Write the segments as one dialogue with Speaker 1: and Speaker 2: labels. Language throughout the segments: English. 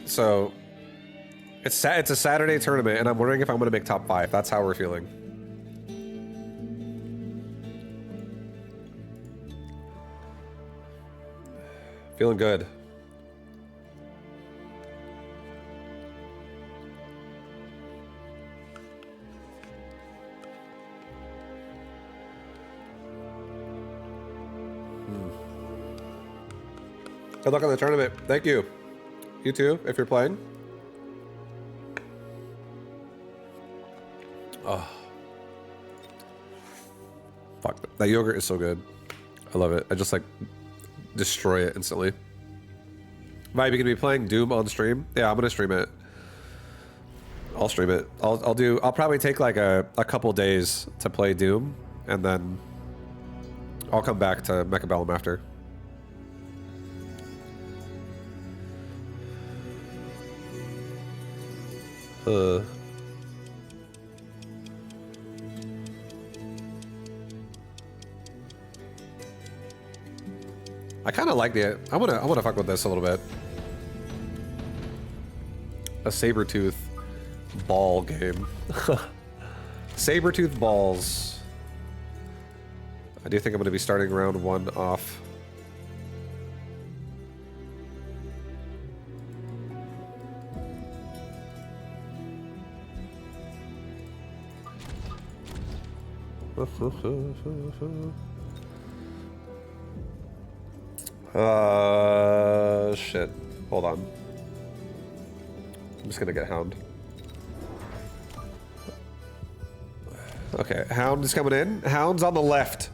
Speaker 1: So it's a Saturday tournament, and I'm wondering if I'm gonna make top 5. That's how we're feeling. Feeling good. Good luck on the tournament. Thank you. You too, if you're playing. Oh. Fuck. That yogurt is so good. I love it. I just like destroy it instantly. Vibe, you gonna be playing Doom on stream? Yeah, I'm gonna stream it. I'll stream it. I'll probably take like a couple days to play Doom, and then I'll come back to Mechabellum after. I kind of like it. I wanna fuck with this a little bit. A saber-tooth ball game. Saber-tooth balls. I do think I'm gonna be starting round 1 off. Shit. Hold on. I'm just gonna get Hound. Okay, Hound is coming in. Hound's on the left.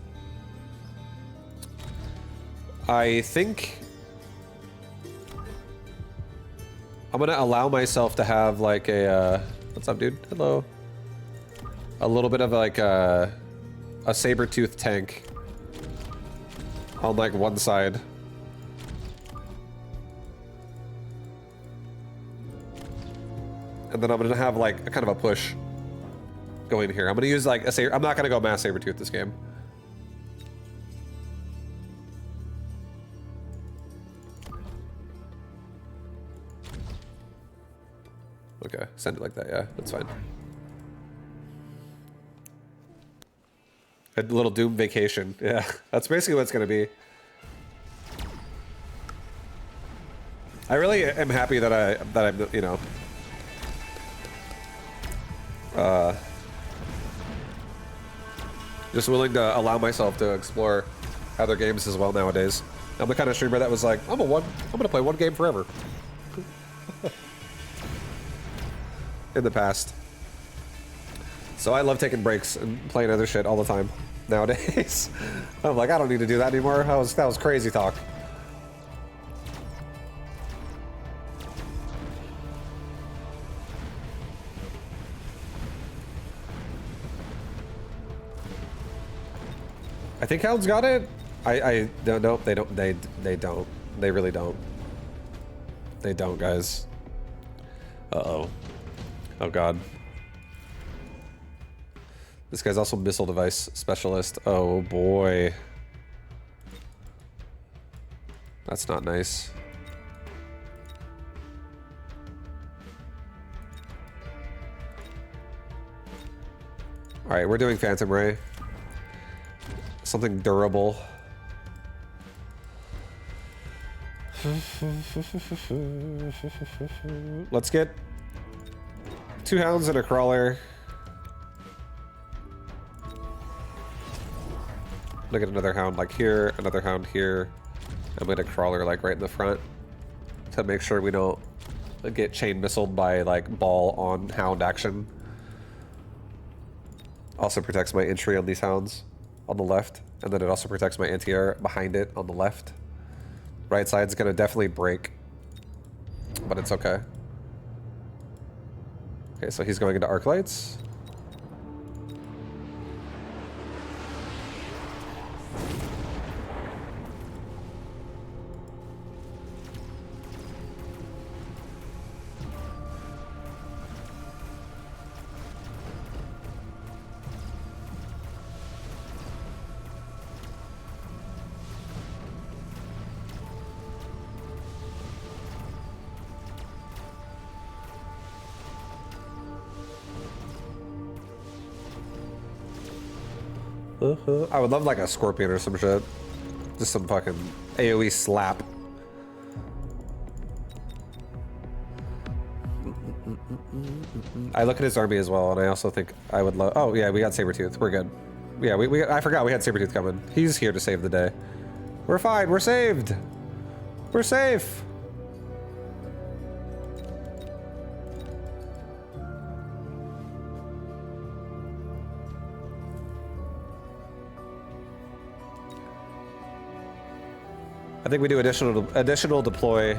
Speaker 1: I think I'm gonna allow myself to have like a, what's up, dude? Hello. A little bit of like a saber-tooth tank on like one side. And then I'm gonna have like a kind of a push going here. I'm gonna use like a saber. I'm not gonna go mass saber-tooth this game. Okay, send it like that. Yeah, that's fine. A little Doom vacation. Yeah, that's basically what it's gonna be. I really am happy that I'm, you know, just willing to allow myself to explore other games as well nowadays. I'm the kind of streamer that was like, I'm gonna play one game forever. In the past. So I love taking breaks and playing other shit all the time nowadays. I'm like, I don't need to do that anymore. That was crazy talk. I think Hound's got it. I don't know. They don't. They don't. They really don't. They don't, guys. Uh-oh. Oh god. This guy's also missile device specialist. Oh boy. That's not nice. Alright, we're doing Phantom Ray. Something durable. Let's get 2 Hounds and a Crawler. Look at another Hound like here, another Hound here. I'm gonna Crawler like right in the front to make sure we don't get chain missiled by like ball on Hound action. Also protects my entry on these Hounds on the left, and then it also protects my anti-air behind it on the left. Right side's gonna definitely break, but it's okay. Okay, so he's going into arc lights. I would love like a scorpion or some shit. Just some fucking AoE slap. I look at his army as well, and I also think I would love... Oh, yeah, we got Sabretooth. We're good. Yeah, I forgot we had Sabretooth coming. He's here to save the day. We're fine. We're saved. We're safe. I think we do additional deploy.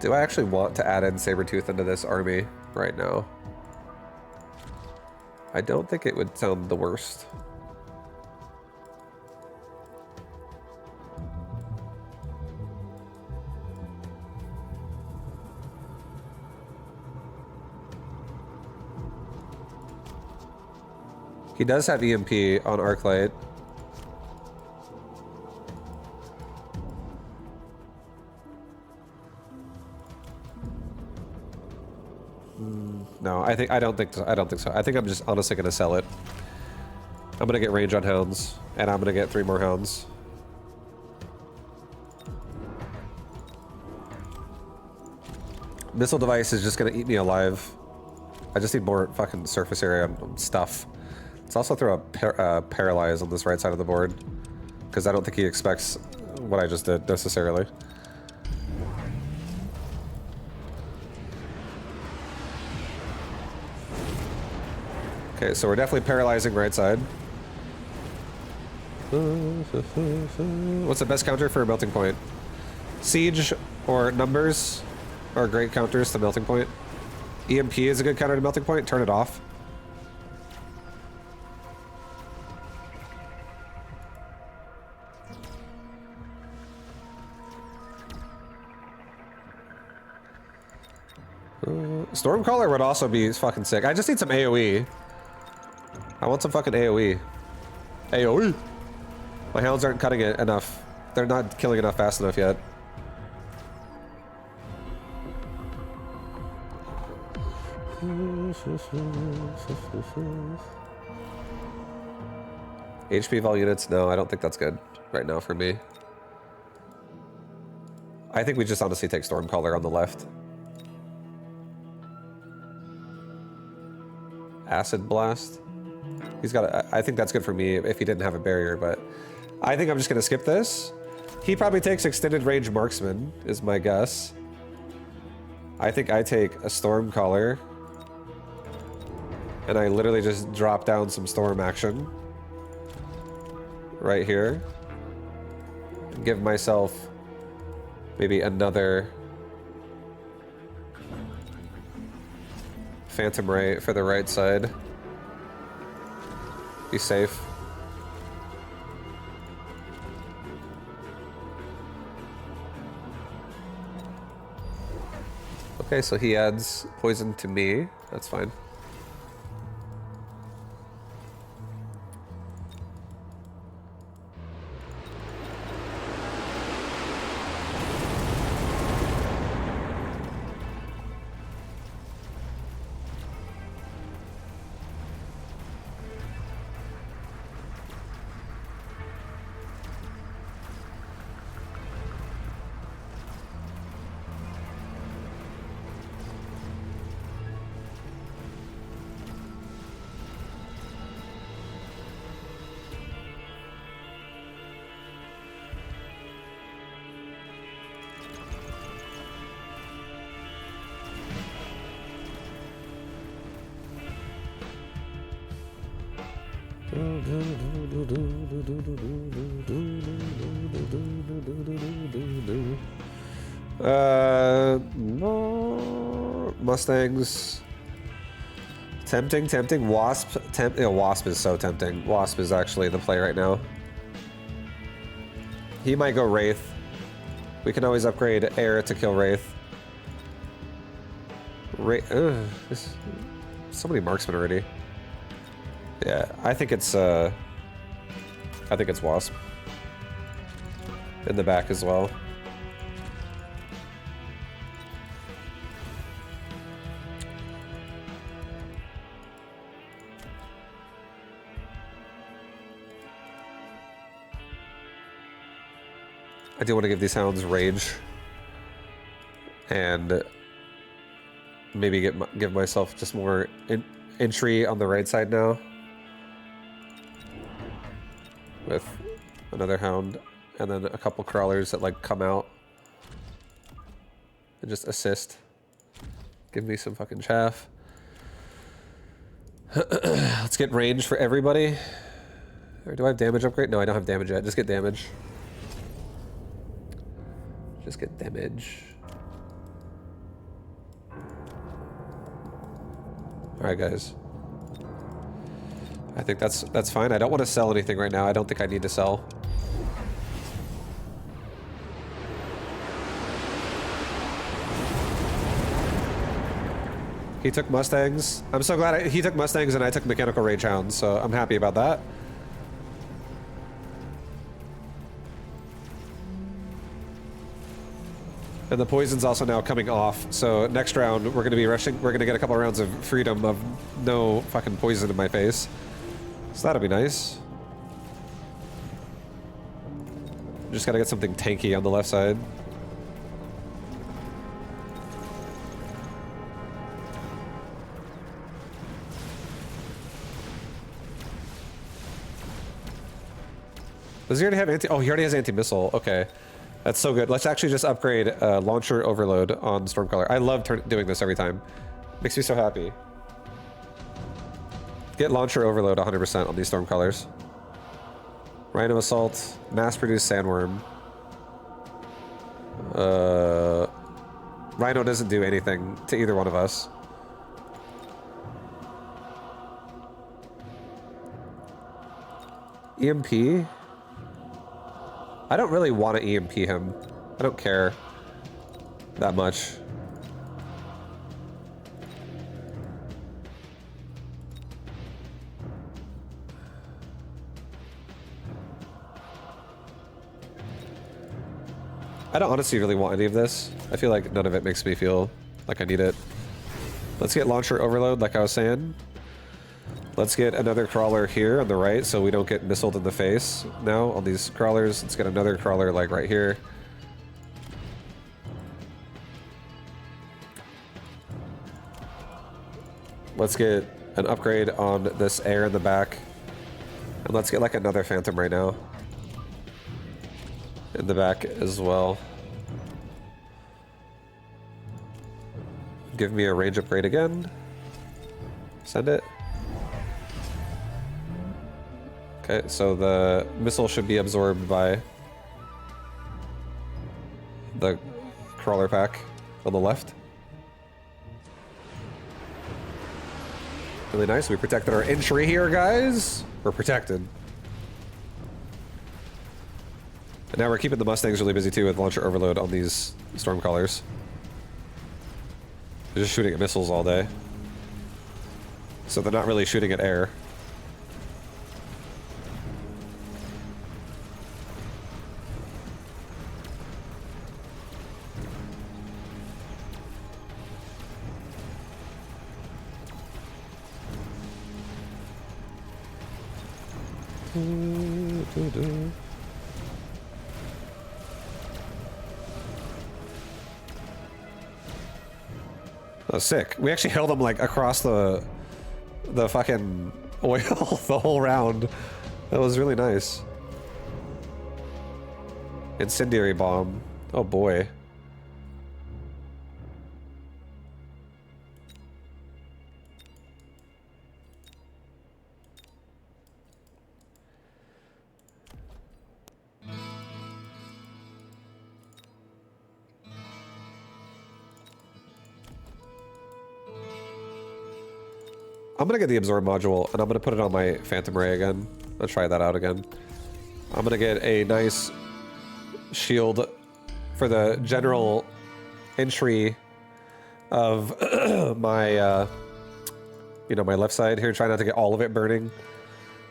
Speaker 1: Do I actually want to add in Sabretooth into this army right now? I don't think it would sound the worst. He does have EMP on Arclight. No, I don't think so. I think I'm just honestly gonna sell it. I'm gonna get range on hounds, and I'm gonna get 3 more hounds. Missile device is just gonna eat me alive. I just need more fucking surface area on stuff. Let's also throw a paralyze on this right side of the board, because I don't think he expects what I just did necessarily. Okay, so we're definitely paralyzing right side. What's the best counter for a melting point? Siege or numbers are great counters to melting point. EMP is a good counter to melting point. Turn it off. Stormcaller would also be fucking sick. I just need some AoE. I want some fucking AoE. AoE! My hounds aren't cutting it enough. They're not killing enough fast enough yet. HP vol units? No, I don't think that's good right now for me. I think we just honestly take Stormcaller on the left. Acid Blast. He's got I think that's good for me if he didn't have a barrier, but I think I'm just gonna skip this. He probably takes Extended Range Marksman, is my guess. I think I take a Stormcaller, and I literally just drop down some Storm action right here. Give myself maybe another Phantom Ray for the right side. Be safe. Okay, so he adds poison to me. That's fine. Mustangs. Tempting. Wasp. Wasp is so tempting. Wasp is actually the play right now. He might go Wraith. We can always upgrade Air to kill Wraith. So many marksmen already. Yeah, I think it's Wasp. In the back as well. I do want to give these hounds rage. And maybe give myself just more entry on the right side now. With another hound. And then a couple crawlers that like come out. And just assist. Give me some fucking chaff. Let's get range for everybody. Or do I have damage upgrade? No, I don't have damage yet. Just get damage. Just get damage. Alright, guys. I think that's fine. I don't want to sell anything right now. I don't think I need to sell. He took Mustangs. I'm so glad he took Mustangs and I took Mechanical Rage Hounds, so I'm happy about that. And the poison's also now coming off, so next round we're going to be rushing. We're going to get a couple rounds of freedom of no fucking poison in my face. So that'll be nice. Just got to get something tanky on the left side. Does he already have anti? Oh, he already has anti-missile. Okay. That's so good. Let's actually just upgrade launcher overload on Stormcaller. I love doing this every time. Makes me so happy. Get launcher overload 100% on these Stormcallers. Rhino Assault, mass-produced Sandworm. Rhino doesn't do anything to either one of us. EMP? I don't really want to EMP him. I don't care that much. I don't honestly really want any of this. I feel like none of it makes me feel like I need it. Let's get launcher overload, like I was saying. Let's get another crawler here on the right so we don't get missiled in the face now on these crawlers. Let's get another crawler like right here. Let's get an upgrade on this air in the back. And let's get like another phantom right now. In the back as well. Give me a range upgrade again. Send it. Okay, so the missile should be absorbed by the crawler pack on the left. Really nice. We protected our entry here, guys. We're protected. And now we're keeping the Mustangs really busy too with launcher overload on these Stormcallers. They're just shooting at missiles all day. So they're not really shooting at air. Oh, sick. We actually held them like across the fucking oil the whole round. That was really nice. Incendiary bomb. Oh boy. I'm gonna get the absorb module and I'm gonna put it on my phantom ray again. I'll try that out again. I'm gonna get a nice shield for the general entry of my, you know, my left side here. Try not to get all of it burning.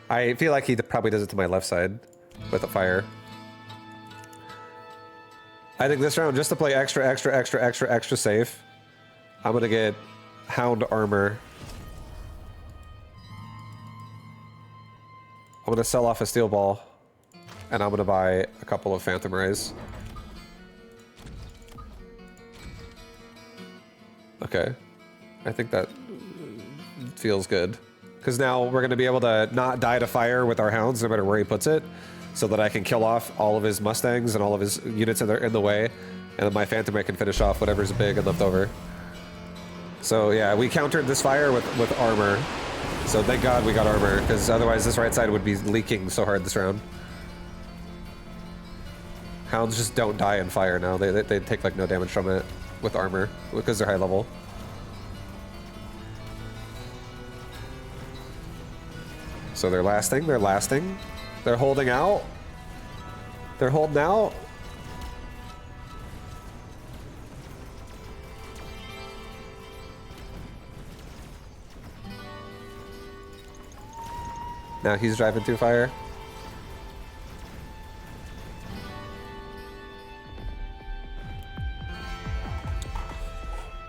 Speaker 1: I feel like he probably does it to my left side with the fire. I think this round, just to play extra safe, I'm gonna get Hound Armor. I'm gonna sell off a steel ball, and I'm gonna buy a couple of Phantom Rays. Okay. I think that feels good. Because now we're going to be able to not die to fire with our hounds no matter where he puts it, so that I can kill off all of his Mustangs and all of his units in the way, and then my Phantom Knight can finish off whatever's big and left over. So yeah, we countered this fire with armor. So thank God we got armor, because otherwise this right side would be leaking so hard this round. Hounds just don't die in fire now. They take like no damage from it with armor, because they're high level. So they're lasting, they're lasting. They're holding out. They're holding out. Now he's driving through fire.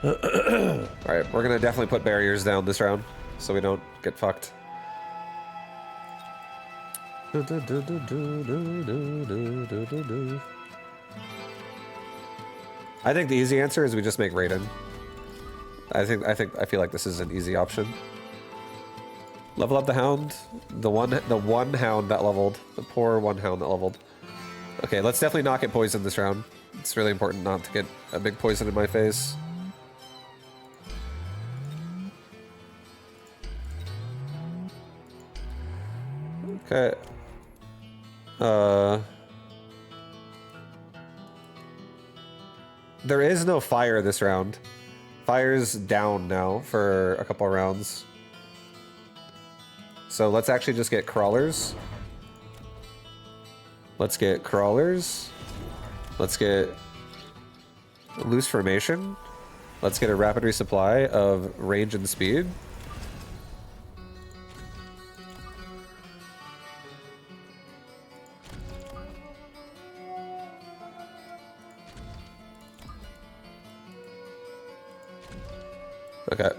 Speaker 1: Alright, we're gonna definitely put barriers down this round so we don't get fucked. I think the easy answer is we just make Raiden. I feel like this is an easy option. Level up the hound. The one hound that leveled. The poor one hound that leveled. Okay, let's definitely not get poisoned this round. It's really important not to get a big poison in my face. Okay. There is no fire this round. Fire's down now for a couple rounds. So let's actually just get crawlers. Let's get crawlers. Let's get loose formation. Let's get a rapid resupply of range and speed. Okay.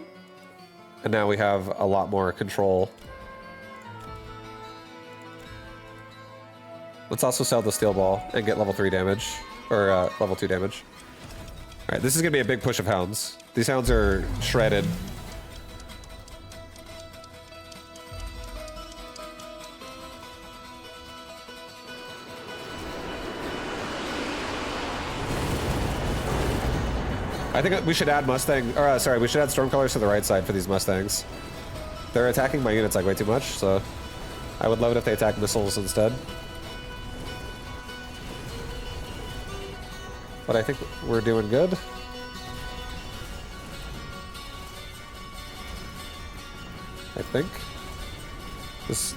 Speaker 1: And now we have a lot more control. Let's also sell the steel ball and get level 3 damage. Or level 2 damage. Alright, this is gonna be a big push of hounds. These hounds are shredded. I think we should add Mustang, or sorry, we should add Stormcallers to the right side for these Mustangs. They're attacking my units like way too much, so I would love it if they attack missiles instead. But I think we're doing good. I think this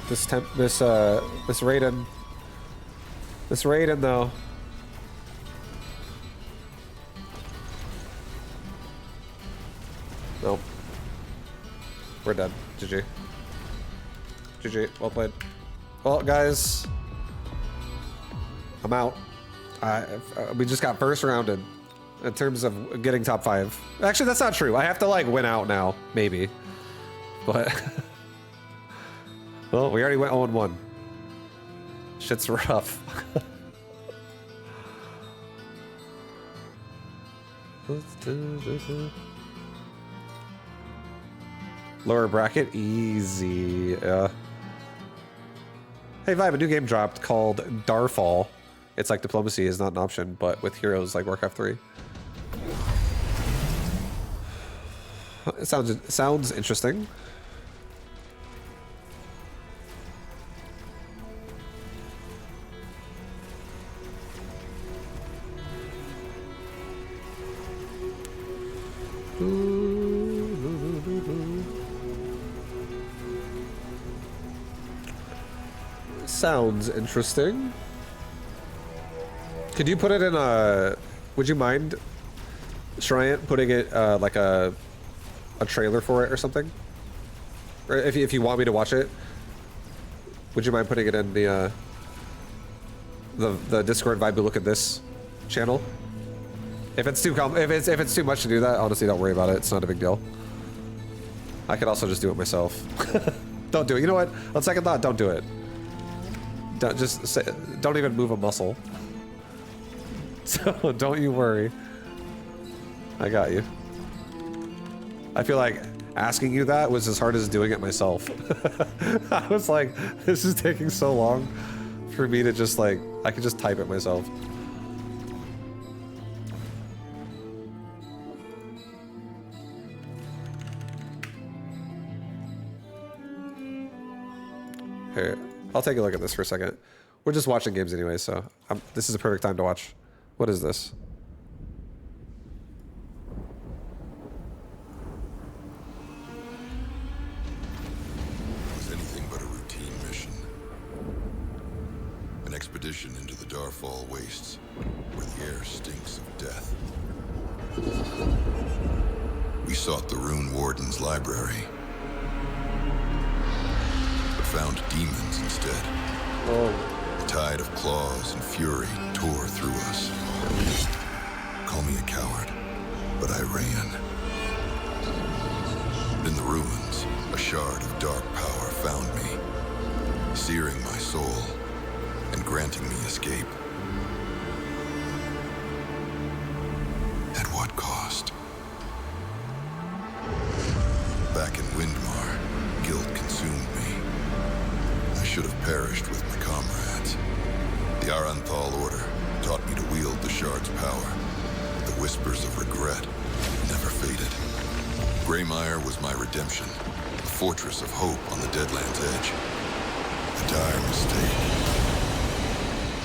Speaker 1: Raiden though. Nope. We're dead. GG. GG. Well played. Well, guys, I'm out. We just got first rounded in terms of getting top 5. Actually, that's not true. I have to like win out now, maybe. But well, we already went 0-1. Shit's rough. Lower bracket, easy. Hey, Vibe, a new game dropped called Darfall. It's like diplomacy is not an option, but with heroes like Warcraft 3. It sounds interesting. Sounds interesting. Could you put it in a... Would you mind, Shryant, putting it like a trailer for it or something? Or if you want me to watch it, would you mind putting it in the Discord Vibe Look at This channel? If it's too if it's too much to do that, honestly, don't worry about it. It's not a big deal. I could also just do it myself. Don't do it. You know what? On second thought, don't do it. Don't even move a muscle. So don't you worry. I got you. I feel like asking you that was as hard as doing it myself. I was like, this is taking so long for me to just like, I could just type it myself. Here, I'll take a look at this for a second. We're just watching games anyway, so this is a perfect time to watch. What is this?
Speaker 2: It was anything but a routine mission. An expedition into the Darfall wastes, where the air stinks of death. We sought the Rune Warden's library, but found demons instead.
Speaker 1: Oh.
Speaker 2: The tide of claws and fury tore through us. Call me a coward, but I ran. In the ruins, a shard of dark power found me, searing my soul and granting me escape. At what cost? Back in Windmar, guilt consumed me. I should have perished with my comrades. The Aranthal Order taught me to wield the shard's power. The whispers of regret never faded. Greymire was my redemption, a fortress of hope on the Deadland's edge. A dire mistake.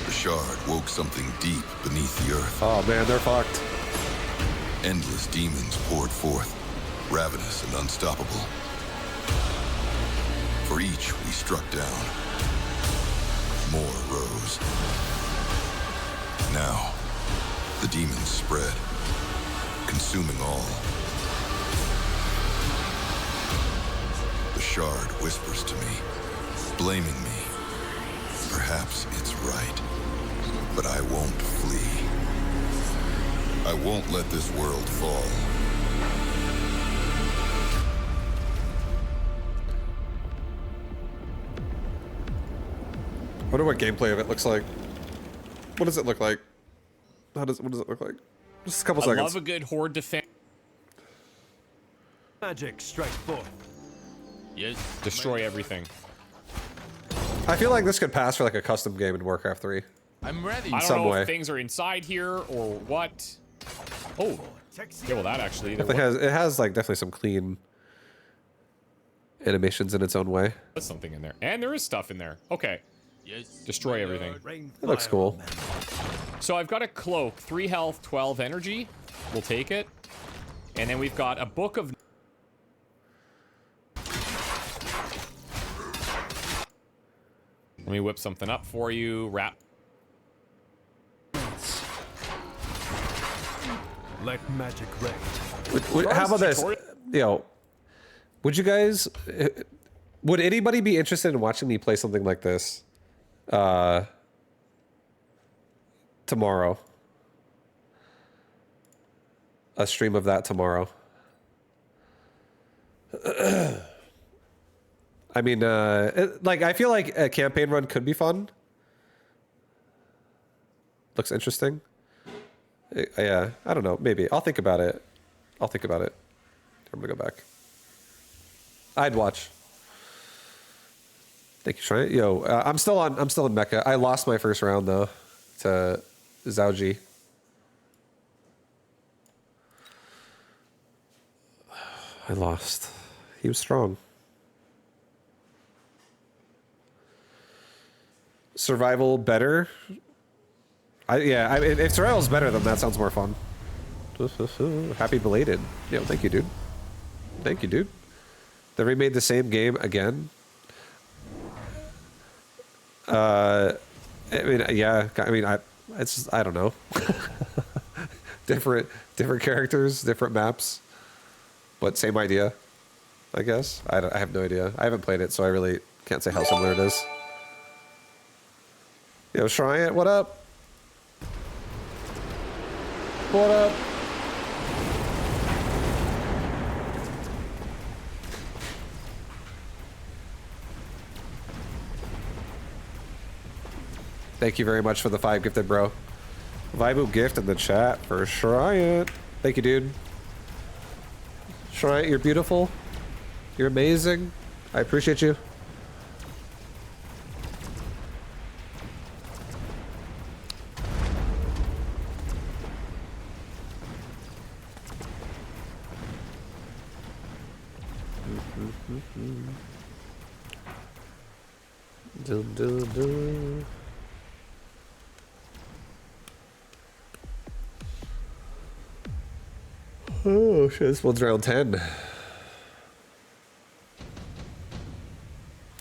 Speaker 2: The shard woke something deep beneath the earth.
Speaker 1: Oh man, they're fucked.
Speaker 2: Endless demons poured forth, ravenous and unstoppable. For each we struck down, more rose. Now, the demons spread, consuming all. The shard whispers to me, blaming me. Perhaps it's right, but I won't flee. I won't let this world fall.
Speaker 1: I wonder what gameplay of it looks like. What does it look like? What does it look like? Just a couple seconds.
Speaker 3: I love a good horde defense.
Speaker 4: Magic strike forth.
Speaker 3: Yes. Destroy everything.
Speaker 1: I feel like this could pass for like a custom game in Warcraft 3.
Speaker 4: I'm ready.
Speaker 3: I don't
Speaker 1: some
Speaker 3: know
Speaker 1: way.
Speaker 3: if things are inside here or what. Oh, yeah, well that actually.
Speaker 1: It has like definitely some clean animations in its own way.
Speaker 3: There's something in there, and there is stuff in there. Okay.
Speaker 4: Yes.
Speaker 3: Destroy everything.
Speaker 1: It looks cool.
Speaker 3: So I've got a cloak, 3 health, 12 energy. We'll take it. And then we've got a book of. Let me whip something up for you. Wrap.
Speaker 4: Let magic reign.
Speaker 1: How about this? Yo, would you guys? Would anybody be interested in watching me play something like this? Tomorrow. A stream of that tomorrow. I mean, like, I feel like a campaign run could be fun. Looks interesting. Yeah, I don't know. Maybe. I'll think about it. I'm gonna go back. I'd watch. Thank you, Shrine. Yo, I'm still in Mecha. I lost my first round though to Zauji. I lost. He was strong. Survival better. If survival's better, then that sounds more fun. Happy belated. Yo, thank you, dude. Thank you, dude. They remade the same game again. I mean, yeah. I mean, I don't know. different characters, different maps, but same idea. I guess. I have no idea. I haven't played it, so I really can't say how similar it is. Yo, Shrine, what up? What up? Thank you very much for the 5 gifted, bro. Vibu gift in the chat for Shrine. Thank you, dude. Shrine, you're beautiful. You're amazing. I appreciate you. Dun, dun, dun. Oh shit, this one's round 10.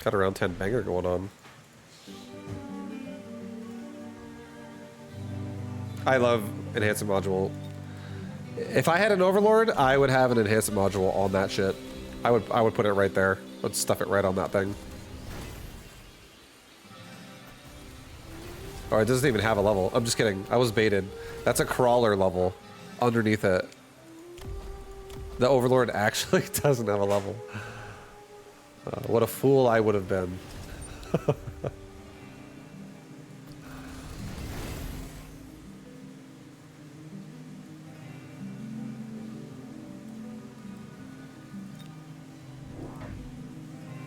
Speaker 1: Got a round 10 banger going on. I love enhancement module. If I had an overlord, I would have an enhancement module on that shit. I would put it right there. I'd stuff it right on that thing. Oh, it doesn't even have a level. I'm just kidding. I was baited. That's a crawler level underneath it. The overlord actually doesn't have a level. What a fool I would have been.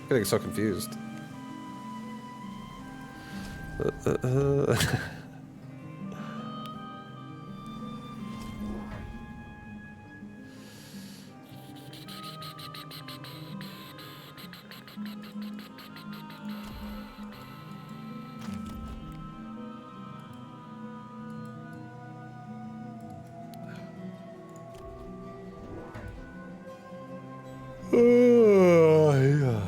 Speaker 1: Getting so confused. Yeah.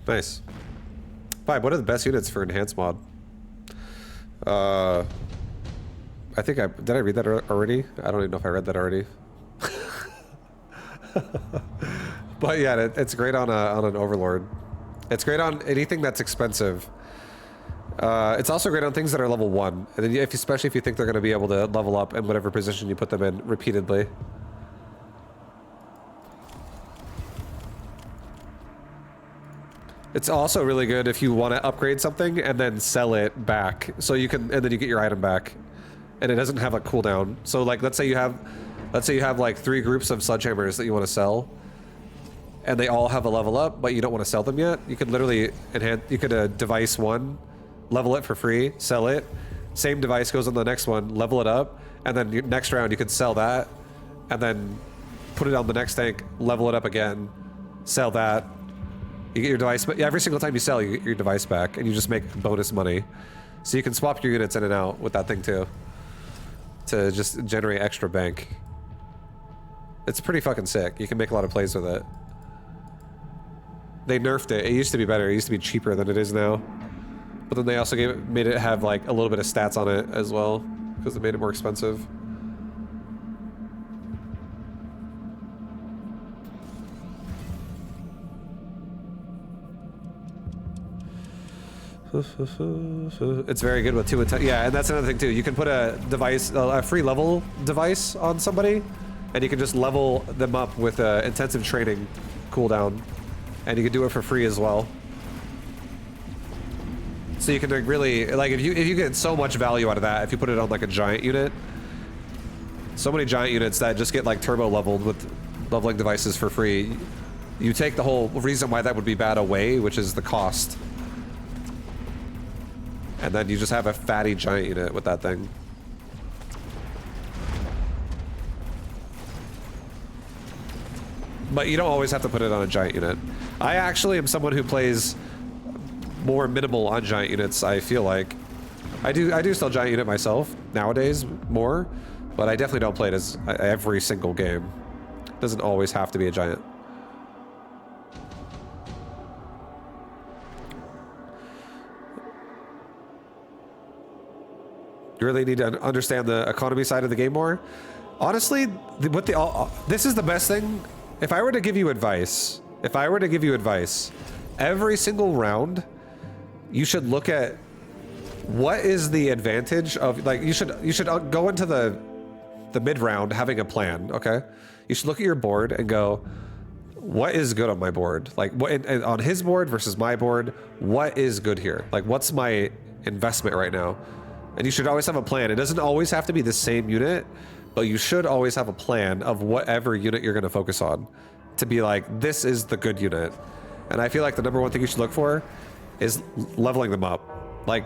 Speaker 1: Nice. Vibe, what are the best units for enhanced mod? I think did I read that already? I don't even know if I read that already. But yeah, it's great on an overlord. It's great on anything that's expensive. It's also great on things that are level 1, and then especially if you think they're going to be able to level up in whatever position you put them in repeatedly. It's also really good if you want to upgrade something and then sell it back, so you can, and then you get your item back, and it doesn't have a cooldown. So like, let's say you have like 3 groups of sledgehammers that you want to sell, and they all have a level up, but you don't want to sell them yet. You could literally enhance. You could device one, level it for free, sell it. Same device goes on the next one, level it up, and then next round you could sell that, and then put it on the next tank, level it up again, sell that. You get your device, but every single time you sell, you get your device back, and you just make bonus money. So you can swap your units in and out with that thing too, to just generate extra bank. It's pretty fucking sick. You can make a lot of plays with it. They nerfed it. It used to be better. It used to be cheaper than it is now. But then they also made it have like a little bit of stats on it as well, because it made it more expensive. It's very good with 2 and 10. Yeah, and that's another thing too. You can put a device, a free level device on somebody, and you can just level them up with intensive training cooldown, and you can do it for free as well. So you can really, like, if you get so much value out of that, if you put it on like a giant unit, so many giant units that just get like turbo leveled with leveling devices for free. you take the whole reason why that would be bad away, which is the cost. And then you just have a fatty giant unit with that thing. But you don't always have to put it on a giant unit. I actually am someone who plays more minimal on giant units, I feel like. I do still giant unit myself nowadays more, but I definitely don't play it as every single game. It doesn't always have to be a giant. You really need to understand the economy side of the game more. Honestly, this is the best thing. If I were to give you advice, every single round, you should look at what is the advantage of, like, you should go into the mid round having a plan. Okay, you should look at your board and go, what is good on my board? Like, what and on his board versus my board, what is good here? Like, what's my investment right now? And you should always have a plan. It doesn't always have to be the same unit, but you should always have a plan of whatever unit you're going to focus on to be like, this is the good unit. And I feel like the number one thing you should look for is leveling them up. Like,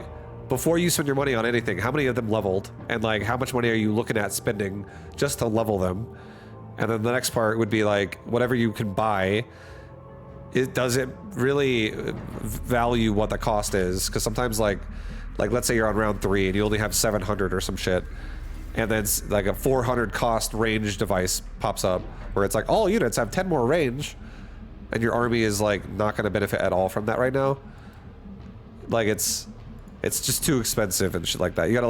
Speaker 1: before you spend your money on anything, how many of them leveled? And like, how much money are you looking at spending just to level them? And then the next part would be like, whatever you can buy, does it really value what the cost is? Because sometimes like let's say you're on round 3 and you only have 700 or some shit, and then like a 400 cost range device pops up where it's like all units have 10 more range, and your army is like not going to benefit at all from that right now. Like it's just too expensive and shit like that. You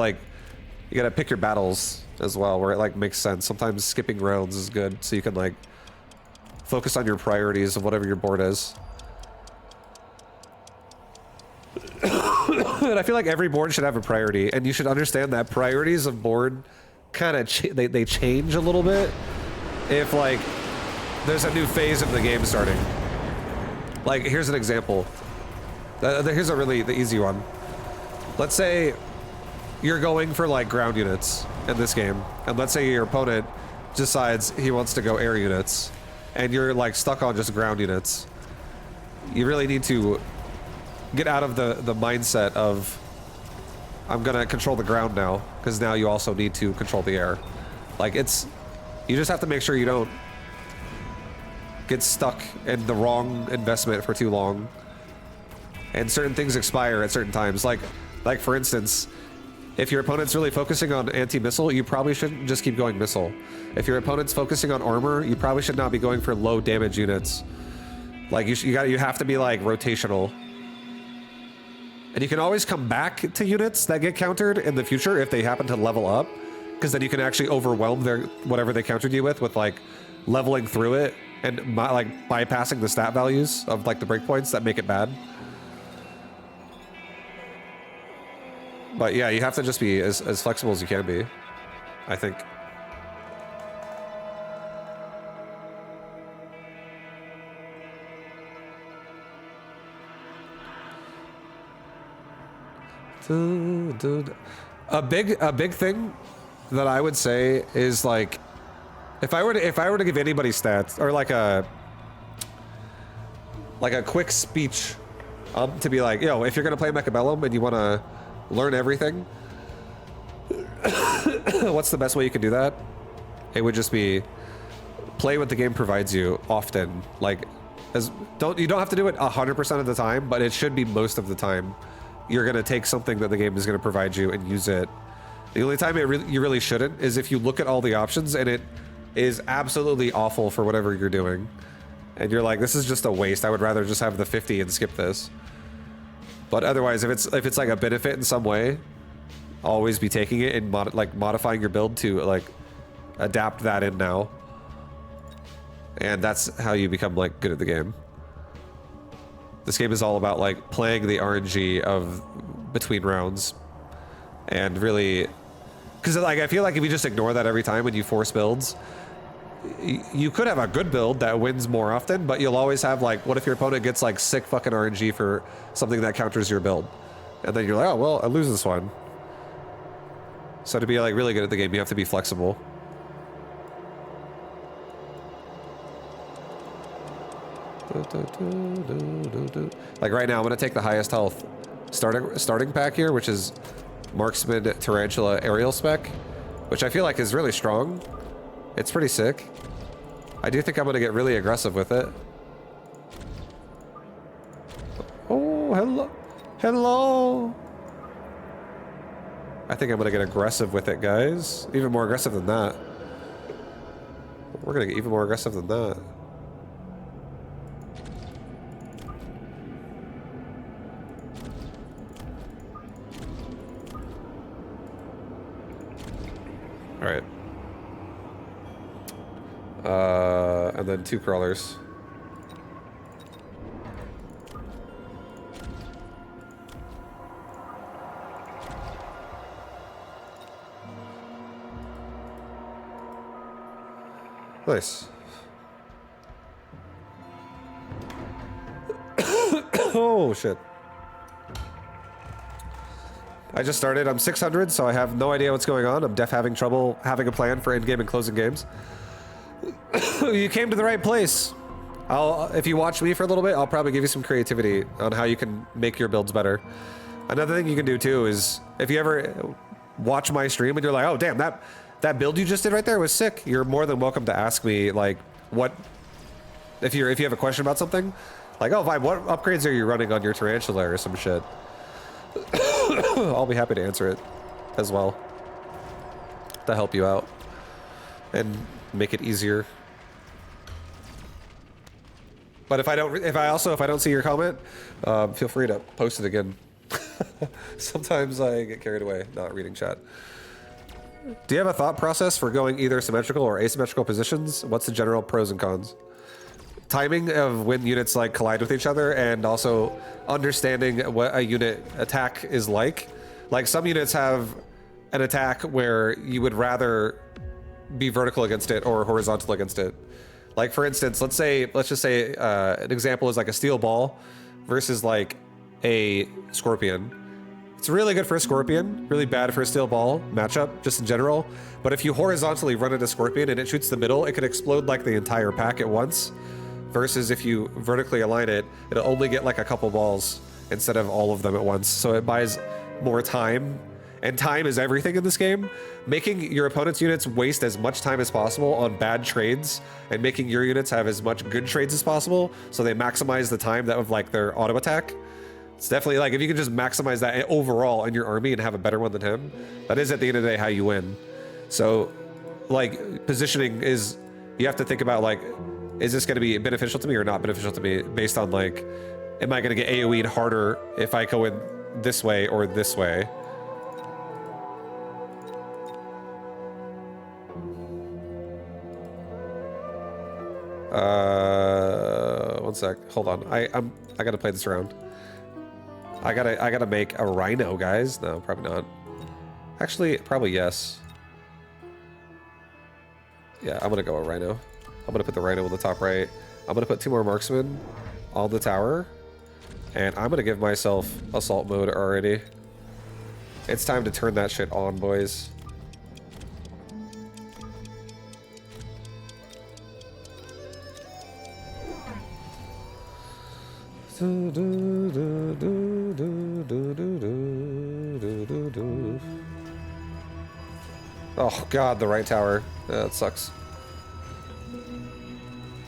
Speaker 1: gotta pick your battles as well where it like makes sense. Sometimes skipping rounds is good so you can like focus on your priorities of whatever your board is. And I feel like every board should have a priority, and you should understand that priorities of board kind of they change a little bit if like there's a new phase of the game starting. Like, here's an example. Here's the easy one. Let's say you're going for like ground units in this game, and let's say your opponent decides he wants to go air units, and you're like stuck on just ground units. You really need to get out of the mindset of, I'm gonna control the ground now, because now you also need to control the air. Like, you just have to make sure you don't get stuck in the wrong investment for too long. And certain things expire at certain times. Like for instance, if your opponent's really focusing on anti-missile, you probably shouldn't just keep going missile. If your opponent's focusing on armor, you probably should not be going for low damage units. Like, you have to be like rotational. And you can always come back to units that get countered in the future if they happen to level up, because then you can actually overwhelm whatever they countered you with like leveling through it and like bypassing the stat values of like the breakpoints that make it bad. But yeah, you have to just be as flexible as you can be, I think. A big thing that I would say is like, if I were to give anybody stats or like a quick speech, to be like, yo, if you're gonna play Mechabellum and you want to learn everything, what's the best way you can do that? It would just be play what the game provides you often. Like, you don't have to do it 100% of the time, but it should be most of the time. You're gonna take something that the game is gonna provide you and use it. The only time you really shouldn't is if you look at all the options and it is absolutely awful for whatever you're doing, and you're like, this is just a waste. I would rather just have the 50 and skip this. But otherwise, if it's like a benefit in some way, always be taking it and modifying your build to like adapt that in now. And that's how you become like good at the game. This game is all about like playing the RNG of between rounds, and really, because like I feel like if you just ignore that every time when you force builds, you could have a good build that wins more often, but you'll always have like, what if your opponent gets like sick fucking RNG for something that counters your build, and then you're like, oh well, I lose this one. So to be like really good at the game, you have to be flexible. Like right now, I'm gonna take the highest health starting pack here, which is Marksman Tarantula Aerial Spec, which I feel like is really strong. It's pretty sick. I do think I'm gonna get really aggressive with it. Oh, hello. Hello. I think I'm gonna get aggressive with it, guys. Even more aggressive than that. We're gonna get even more aggressive than that. All right. And then 2 crawlers. Nice. Oh, shit. I just started. I'm 600, so I have no idea what's going on. I'm having trouble having a plan for in-game and closing games. You came to the right place. If you watch me for a little bit, I'll probably give you some creativity on how you can make your builds better. Another thing you can do too is if you ever watch my stream and you're like, oh damn, that build you just did right there was sick, you're more than welcome to ask me like what if you have a question about something, like, oh Vibe, what upgrades are you running on your tarantula or some shit. I'll be happy to answer it as well to help you out and make it easier. But if I don't see your comment, feel free to post it again. Sometimes I get carried away not reading chat. Do you have a thought process for going either symmetrical or asymmetrical positions? What's the general pros and cons? Timing of when units like collide with each other, and also understanding what a unit attack is like. Like some units have an attack where you would rather be vertical against it or horizontal against it. Like for instance, let's just say an example is like a steel ball versus like a scorpion. It's really good for a scorpion, really bad for a steel ball matchup, just in general. But if you horizontally run at a scorpion and it shoots the middle, it could explode like the entire pack at once. Versus if you vertically align it, it'll only get like a couple balls instead of all of them at once. So it buys more time, and time is everything in this game. Making your opponent's units waste as much time as possible on bad trades, and making your units have as much good trades as possible, so they maximize the time that of like their auto attack. It's definitely like if you can just maximize that overall in your army and have a better one than him, that is at the end of the day how you win. So like positioning is, you have to think about like, is this going to be beneficial to me or not beneficial to me based on like, am I going to get AoE'd harder if I go in this way or this way? One sec. Hold on. I gotta play this around. I gotta make a rhino, guys. No, probably not. Actually, probably yes. Yeah, I'm gonna go a rhino. I'm gonna put the rhino on the top right. I'm gonna put 2 more marksmen on the tower, and I'm gonna give myself assault mode already. It's time to turn that shit on, boys. Oh god, the right tower. That sucks.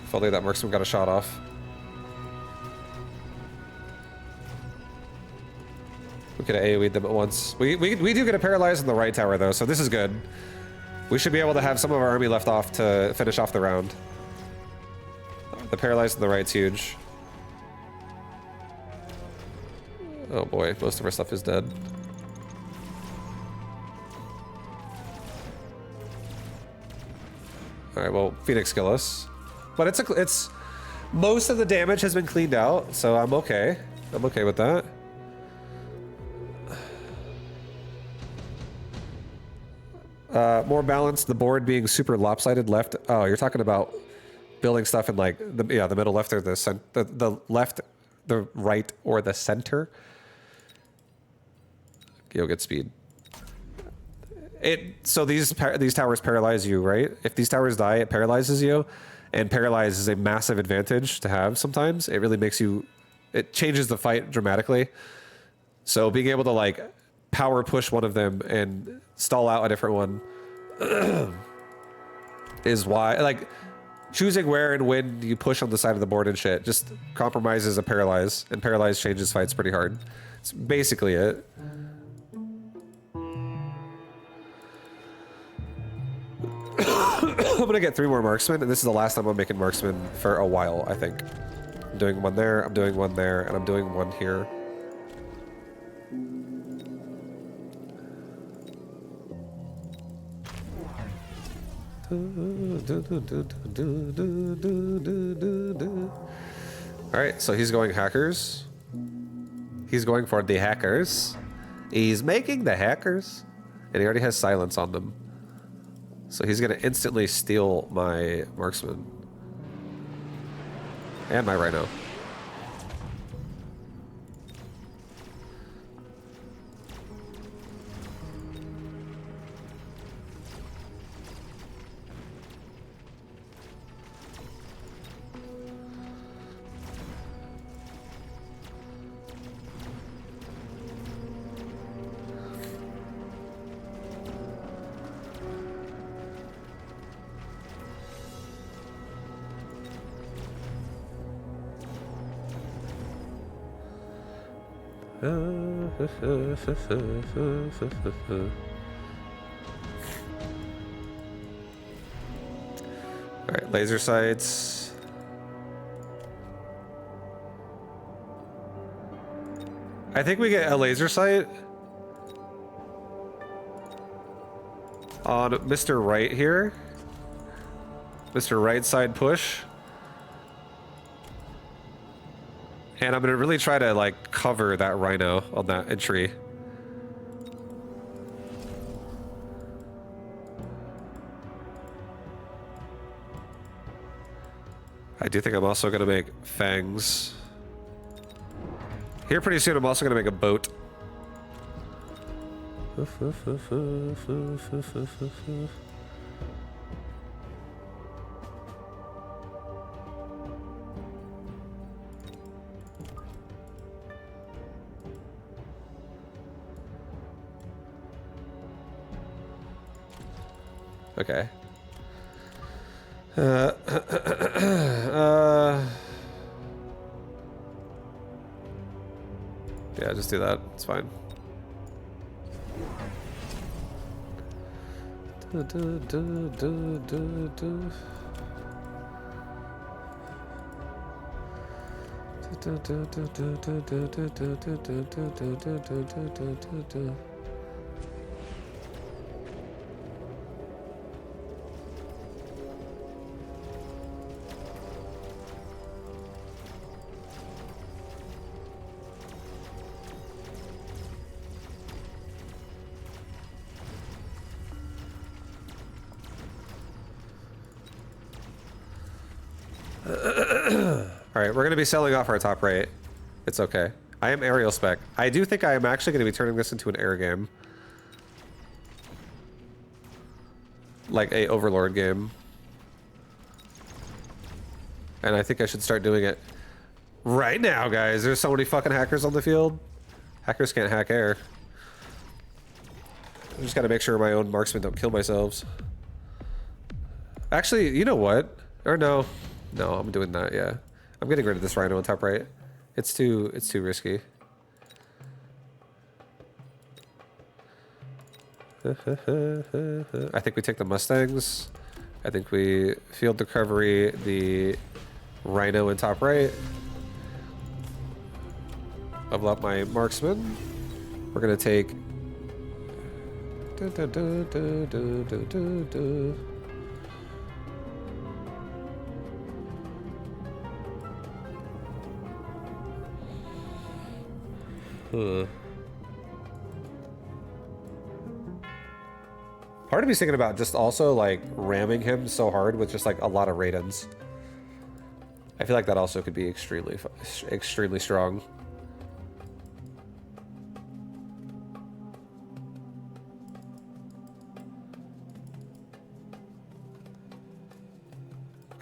Speaker 1: If only that marksman got a shot off. We could have AoE'd them at once. We do get a paralyzed in the right tower though, so this is good. We should be able to have some of our army left off to finish off the round. The paralyzed in the right's huge. Oh boy, most of our stuff is dead. All right, well, Phoenix kill us, but it's most of the damage has been cleaned out, so I'm okay. I'm okay with that. More balanced. The board being super lopsided left. Oh, you're talking about building stuff in like the middle left or the left, the right, or the center. You'll get speed. So these towers paralyze you, right? If these towers die, it paralyzes you. And paralyze is a massive advantage to have sometimes. It really makes you, it changes the fight dramatically. So being able to like power push one of them and stall out a different one is why, like, choosing where and when you push on the side of the board and shit just compromises a paralyze, and paralyze changes fights pretty hard. It's basically it. I'm gonna get 3 more marksmen, and this is the last time I'm making marksmen for a while, I think. I'm doing one there, I'm doing one there, and I'm doing one here. Alright, so he's going hackers. He's going for the hackers. He's making the hackers. And he already has silence on them. So he's gonna instantly steal my marksman. And my rhino. Alright, laser sights. I think we get a laser sight on Mr. Right here. Mr. Right side push. And I'm gonna really try to like cover that rhino on that entry. I do think I'm also gonna make fangs. Here pretty soon I'm also gonna make a boat. Okay. Yeah, just do that. It's fine. Alright, we're going to be selling off our top right. It's okay. I am aerial spec. I do think I am actually going to be turning this into an air game. Like a Overlord game. And I think I should start doing it right now, guys. There's so many fucking hackers on the field. Hackers can't hack air. I just got to make sure my own marksmen don't kill themselves. Actually, you know what? Or no. No, I'm doing that, yeah. I'm getting rid of this rhino on top right. It's too risky. I think we take the Mustangs. I think we field recovery the rhino in top right. Level up my marksman. We're gonna take Part of me's thinking about just also like ramming him so hard with just like a lot of Raidens. I feel like that also could be extremely strong.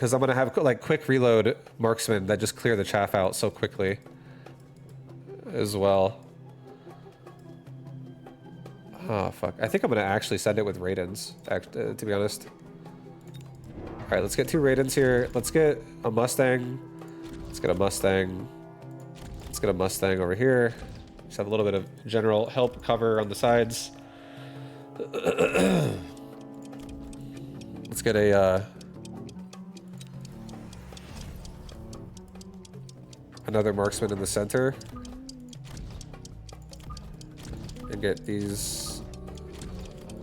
Speaker 1: because I'm gonna have like quick reload marksmen that just clear the chaff out so quickly as well. Oh fuck! I think I'm gonna actually send it with Raidens. To be honest. All right, let's get 2 Raidens here. Let's get a Mustang. Let's get a Mustang. Let's get a Mustang over here. Just have a little bit of general help cover on the sides. Let's get a another marksman in the center. And get these...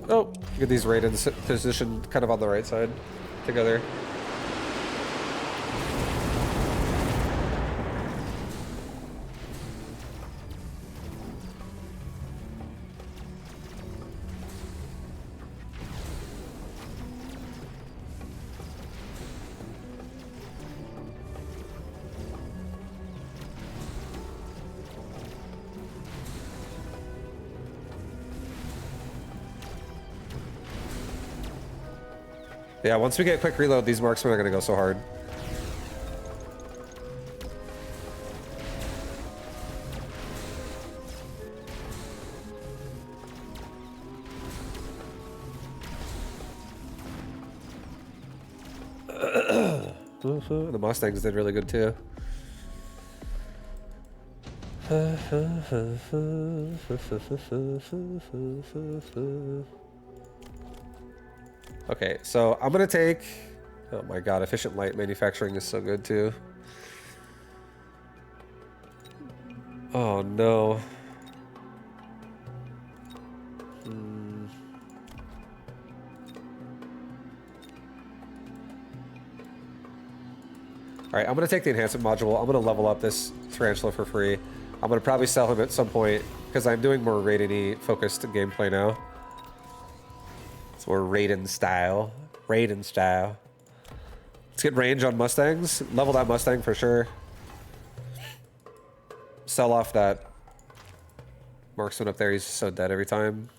Speaker 1: Oh! Get these Raidens positioned kind of on the right side together. Yeah, once we get quick reload, these marksmen are gonna go so hard. The Mustangs did really good too. Okay, so I'm gonna take... Oh my god, efficient light manufacturing is so good too. Oh no. Alright, I'm gonna take the enhancement module. I'm gonna level up this tarantula for free. I'm gonna probably sell him at some point, because I'm doing more Raiden-y focused gameplay now. Or Raiden style. Raiden style. Let's get range on Mustangs. Level that Mustang for sure. Sell off that marksman up there. He's so dead every time.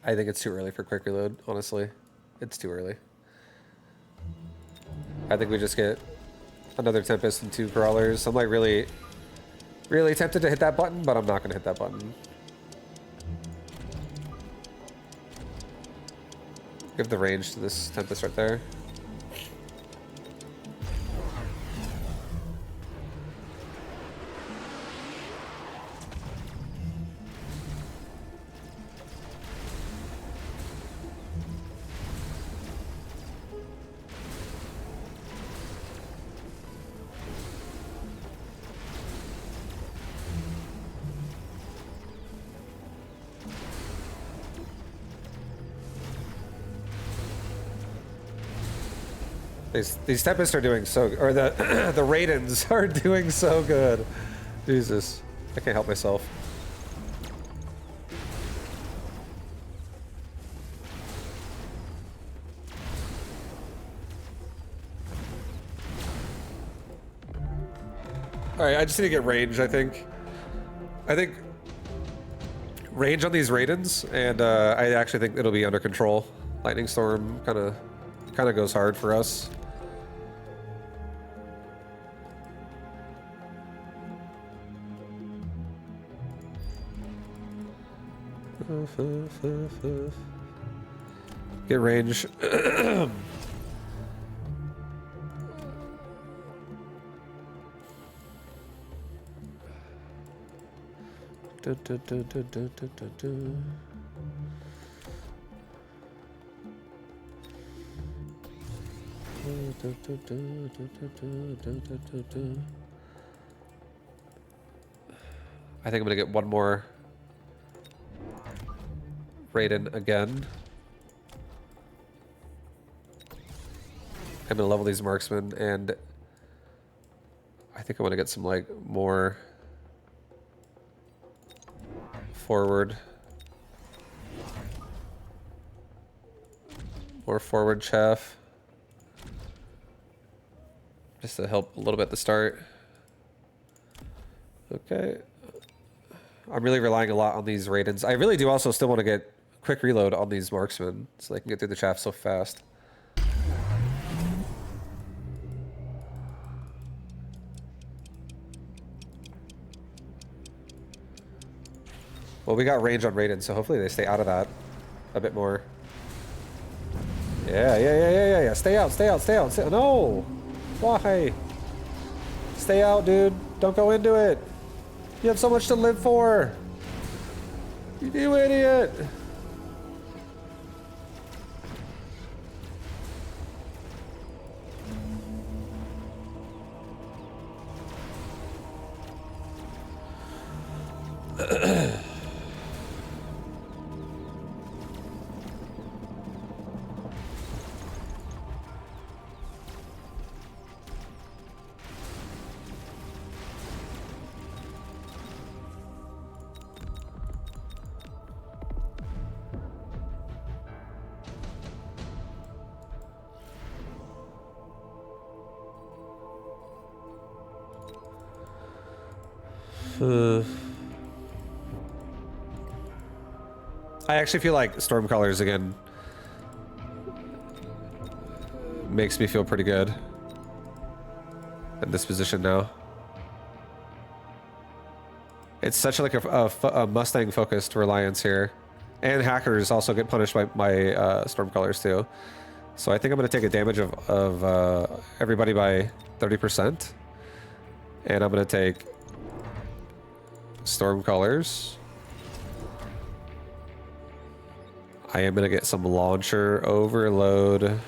Speaker 1: I think it's too early for quick reload, honestly. It's too early. I think we just get another Tempest and 2 Crawlers. I'm like really tempted to hit that button, but I'm not gonna hit that button. Give the range to this Tempest right there. These Tempests are doing so, or the the Raidens are doing so good. Jesus, I can't help myself. All right, I just need to get range. I think range on these Raidens, and I actually think it'll be under control. Lightning Storm kind of goes hard for us. Get range. I think I'm gonna get one more Raiden again. I'm gonna level these marksmen and think I want to get some like more forward. More forward chaff. Just to help a little bit at the start. Okay. I'm really relying a lot on these Raidens. I really do also still want to get quick reload on these marksmen so they can get through the chaff so fast. Well, we got range on Raiden, so hopefully they stay out of that a bit more. Yeah. Stay out. No! Why? Stay out, dude. Don't go into it. You have so much to live for. You idiot. I actually feel like Stormcallers again makes me feel pretty good in this position now. It's such like a Mustang focused reliance here, and hackers also get punished by Stormcallers too. So I think I'm going to take a damage of everybody by 30%, and I'm going to take Stormcallers. I am gonna get some launcher overload.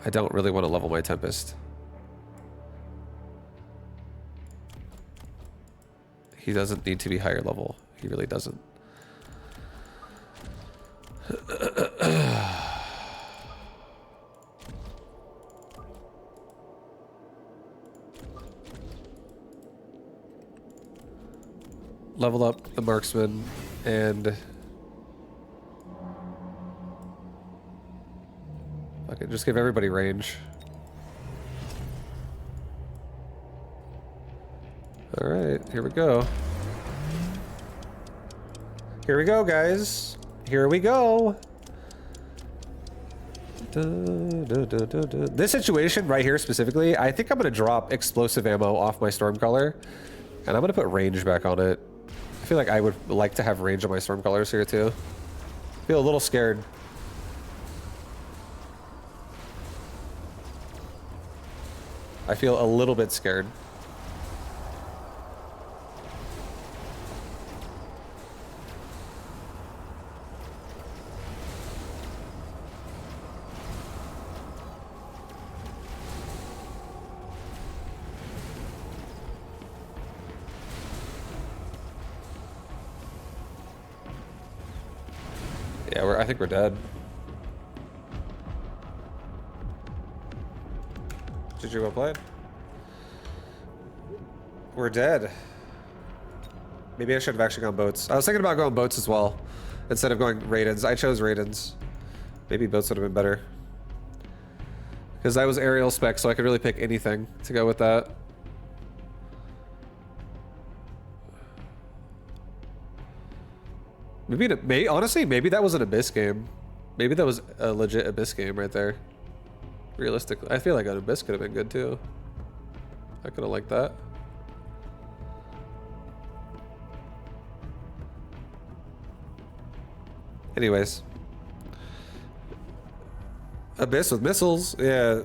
Speaker 1: I don't really want to level my Tempest. He doesn't need to be higher level. He really doesn't. Level up the marksman and okay, just give everybody range. All right, here we go. Here we go, guys. Here we go. This situation right here specifically, I think I'm gonna drop explosive ammo off my Stormcaller, and I'm gonna put range back on it. I feel like I would like to have range on my Stormcallers here too. Feel a little scared. I feel a little bit scared. Yeah, I think we're dead. Did you go play it? We're dead. Maybe I should have actually gone boats. I was thinking about going boats as well, instead of going Raidens. I chose Raidens. Maybe boats would have been better. Because I was aerial spec, so I could really pick anything to go with that. Maybe, honestly, maybe that was an Abyss game. Maybe that was a legit Abyss game right there. Realistically, I feel like an Abyss could have been good too. I could have liked that. Anyways. Abyss with missiles. Yeah.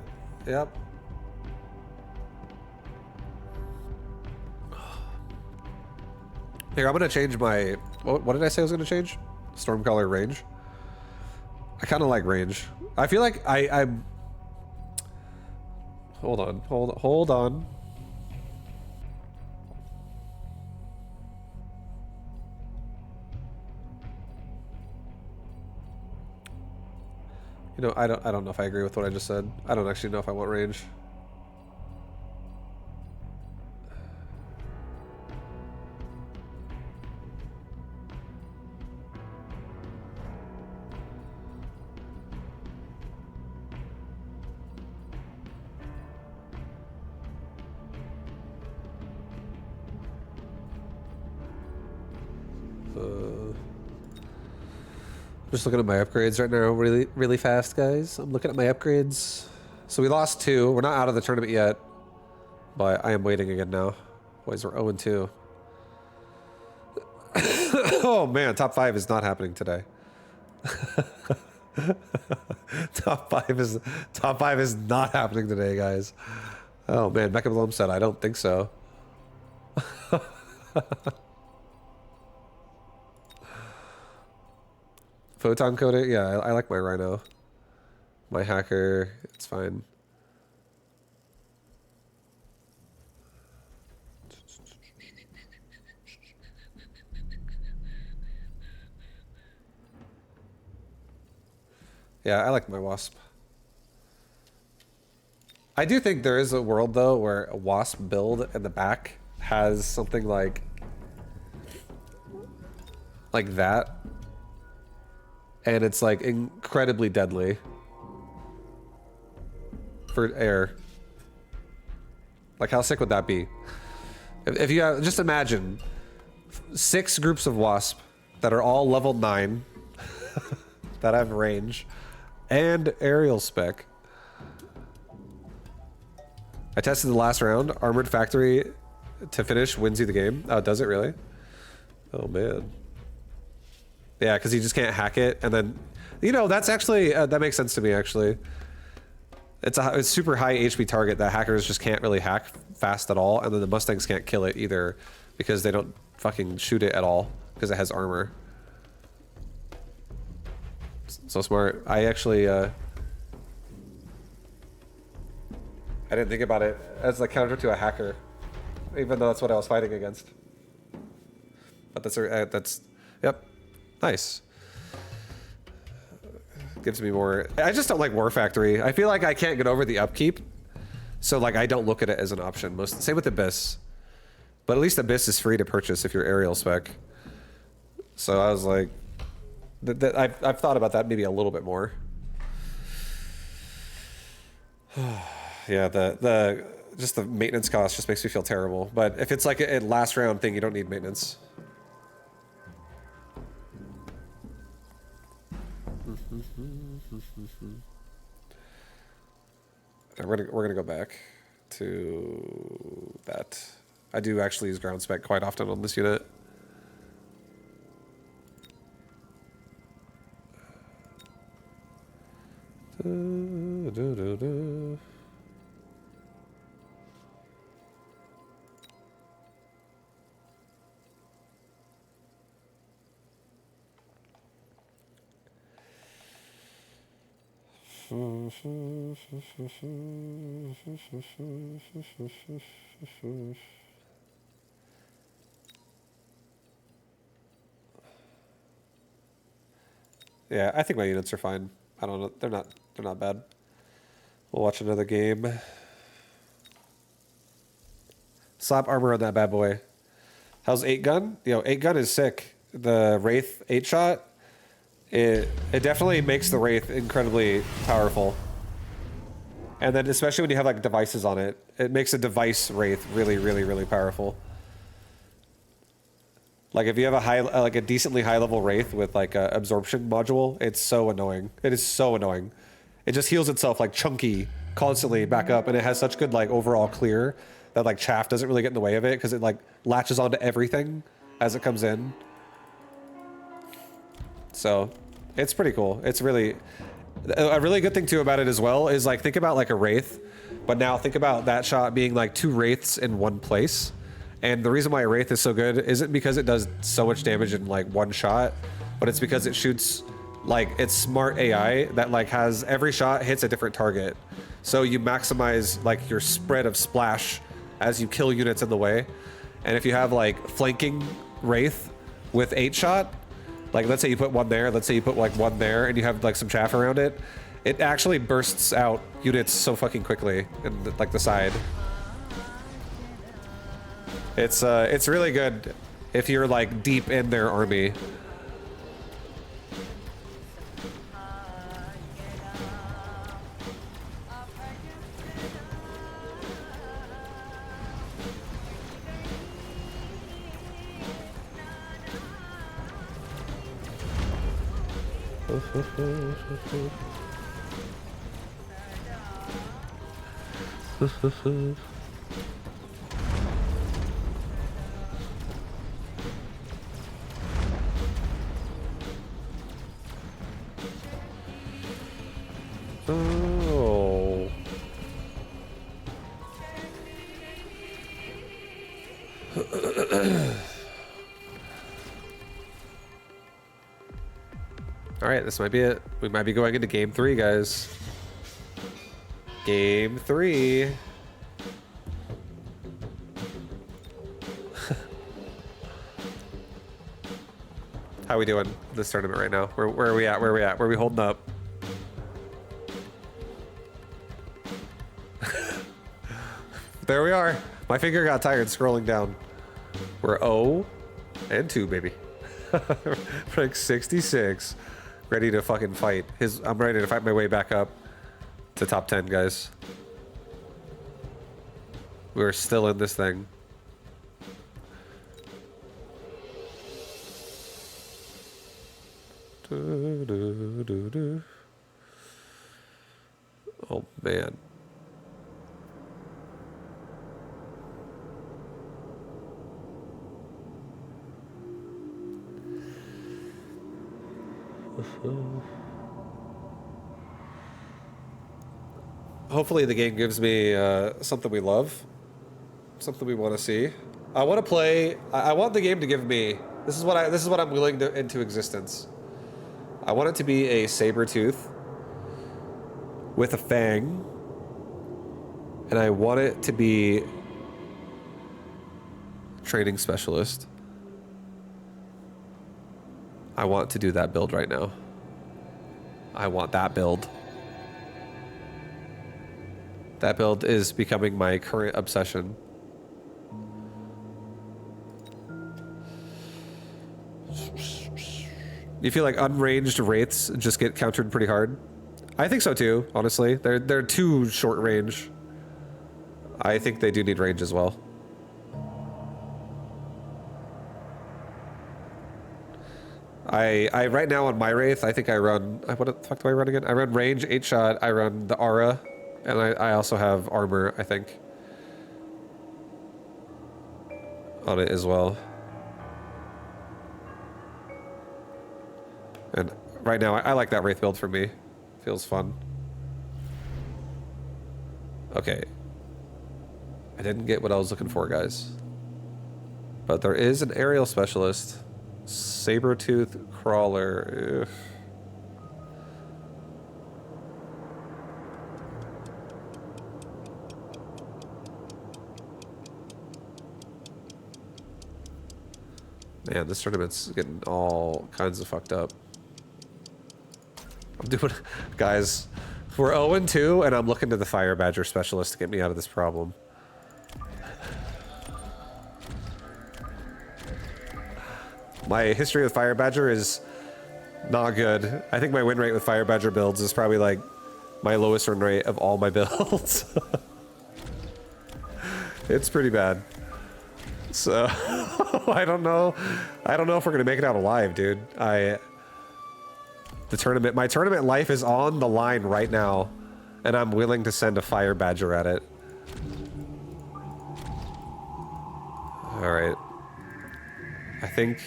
Speaker 1: Yep. Here, I'm gonna change my... What did I say I was gonna change? Stormcaller range. I kind of like range. I feel like I'm... Hold on. You know, I don't know if I agree with what I just said. I don't actually know if I want range. Just looking at my upgrades right now really fast, guys. I'm looking at my upgrades. So we lost 2. We're not out of the tournament yet. But I am waiting again now. Boys, we're 0-2. Oh man, top 5 is not happening today. top 5 is not happening today, guys. Oh man, Mechabellum said I don't think so. Photon code it? Yeah, I like my Rhino. My hacker, it's fine. Yeah, I like my Wasp. I do think there is a world, though, where a Wasp build in the back has something like that. And it's like incredibly deadly for air. Like how sick would that be? If you have, just imagine 6 groups of Wasp that are all level 9 that have range and aerial spec. I tested the last round. Armored Factory to finish wins you the game. Oh, does it really? Oh man. Yeah, because you just can't hack it, and then, you know, that's actually that makes sense to me. Actually, it's a super high HP target that hackers just can't really hack fast at all, and then the Mustangs can't kill it either because they don't fucking shoot it at all because it has armor. So smart. I actually I didn't think about it as a counter to a hacker, even though that's what I was fighting against. But that's yep. Nice. Gives me more. I just don't like War Factory. I feel like I can't get over the upkeep, so like I don't look at it as an option. Same with Abyss, but at least Abyss is free to purchase if you're aerial spec. So I was like, I've thought about that maybe a little bit more. Yeah, just the maintenance cost just makes me feel terrible. But if it's like a last round thing, you don't need maintenance. We're gonna go back to that. I do actually use ground spec quite often on this unit. Yeah, I think my units are fine. I don't know. They're not bad. We'll watch another game. Slap armor on that bad boy. How's 8 gun? Yo, 8 gun is sick. The Wraith 8-shot, it definitely makes the Wraith incredibly powerful. And then especially when you have like devices on it, it makes a device Wraith really powerful. Like if you have a a decently high level Wraith with like a absorption module, it's so annoying. It is so annoying. It just heals itself like chunky constantly back up, and it has such good like overall clear that like chaff doesn't really get in the way of it because it like latches onto everything as it comes in. So it's pretty cool. It's really a really good thing too about it as well is like think about like a Wraith, but now think about that shot being like 2 Wraiths in one place. And the reason why a Wraith is so good isn't because it does so much damage in like one shot, but it's because it shoots like it's smart AI that like has every shot hits a different target. So you maximize like your spread of splash as you kill units in the way. And if you have like flanking Wraith with 8-shot, like let's say you put one there, let's say you put like one there and you have like some chaff around it, it actually bursts out units so fucking quickly in like the side. It's really good if you're like deep in their army. Oh. All right, this might be it. We might be going into game 3, guys. Game 3. How we doing this tournament right now? Where are we at? Where are we at? Where are we holding up? There we are. My finger got tired scrolling down. We're 0-2, baby. Rank 66. Ready to fucking fight. I'm ready to fight my way back up to top 10, guys. We're still in this thing. Oh, man. Hopefully the game gives me something we love, something we want to see. I want to play. I want the game to give me. This is what I'm willing to into existence. I want it to be a saber tooth with a fang, and I want it to be training specialist. I want to do that build right now. I want that build. That build is becoming my current obsession. You feel like unranged wraiths just get countered pretty hard? I think so too, honestly. They're too short range. I think they do need range as well. I right now on my Wraith, I think I run, what the fuck do I run again? I run range, 8-shot, I run the aura, and I also have armor, I think, on it as well. And right now, I like that Wraith build for me. Feels fun. Okay. I didn't get what I was looking for, guys. But there is an aerial specialist. Saber-tooth crawler. Ugh. Man, this tournament's getting all kinds of fucked up. I'm doing... Guys, we're 0-2, and I'm looking to the Fire Badger specialist to get me out of this problem. My history with Fire Badger is not good. I think my win rate with Fire Badger builds is probably like my lowest win rate of all my builds. It's pretty bad. So I don't know if we're gonna make it out alive, dude. My tournament life is on the line right now, and I'm willing to send a Fire Badger at it. All right. I think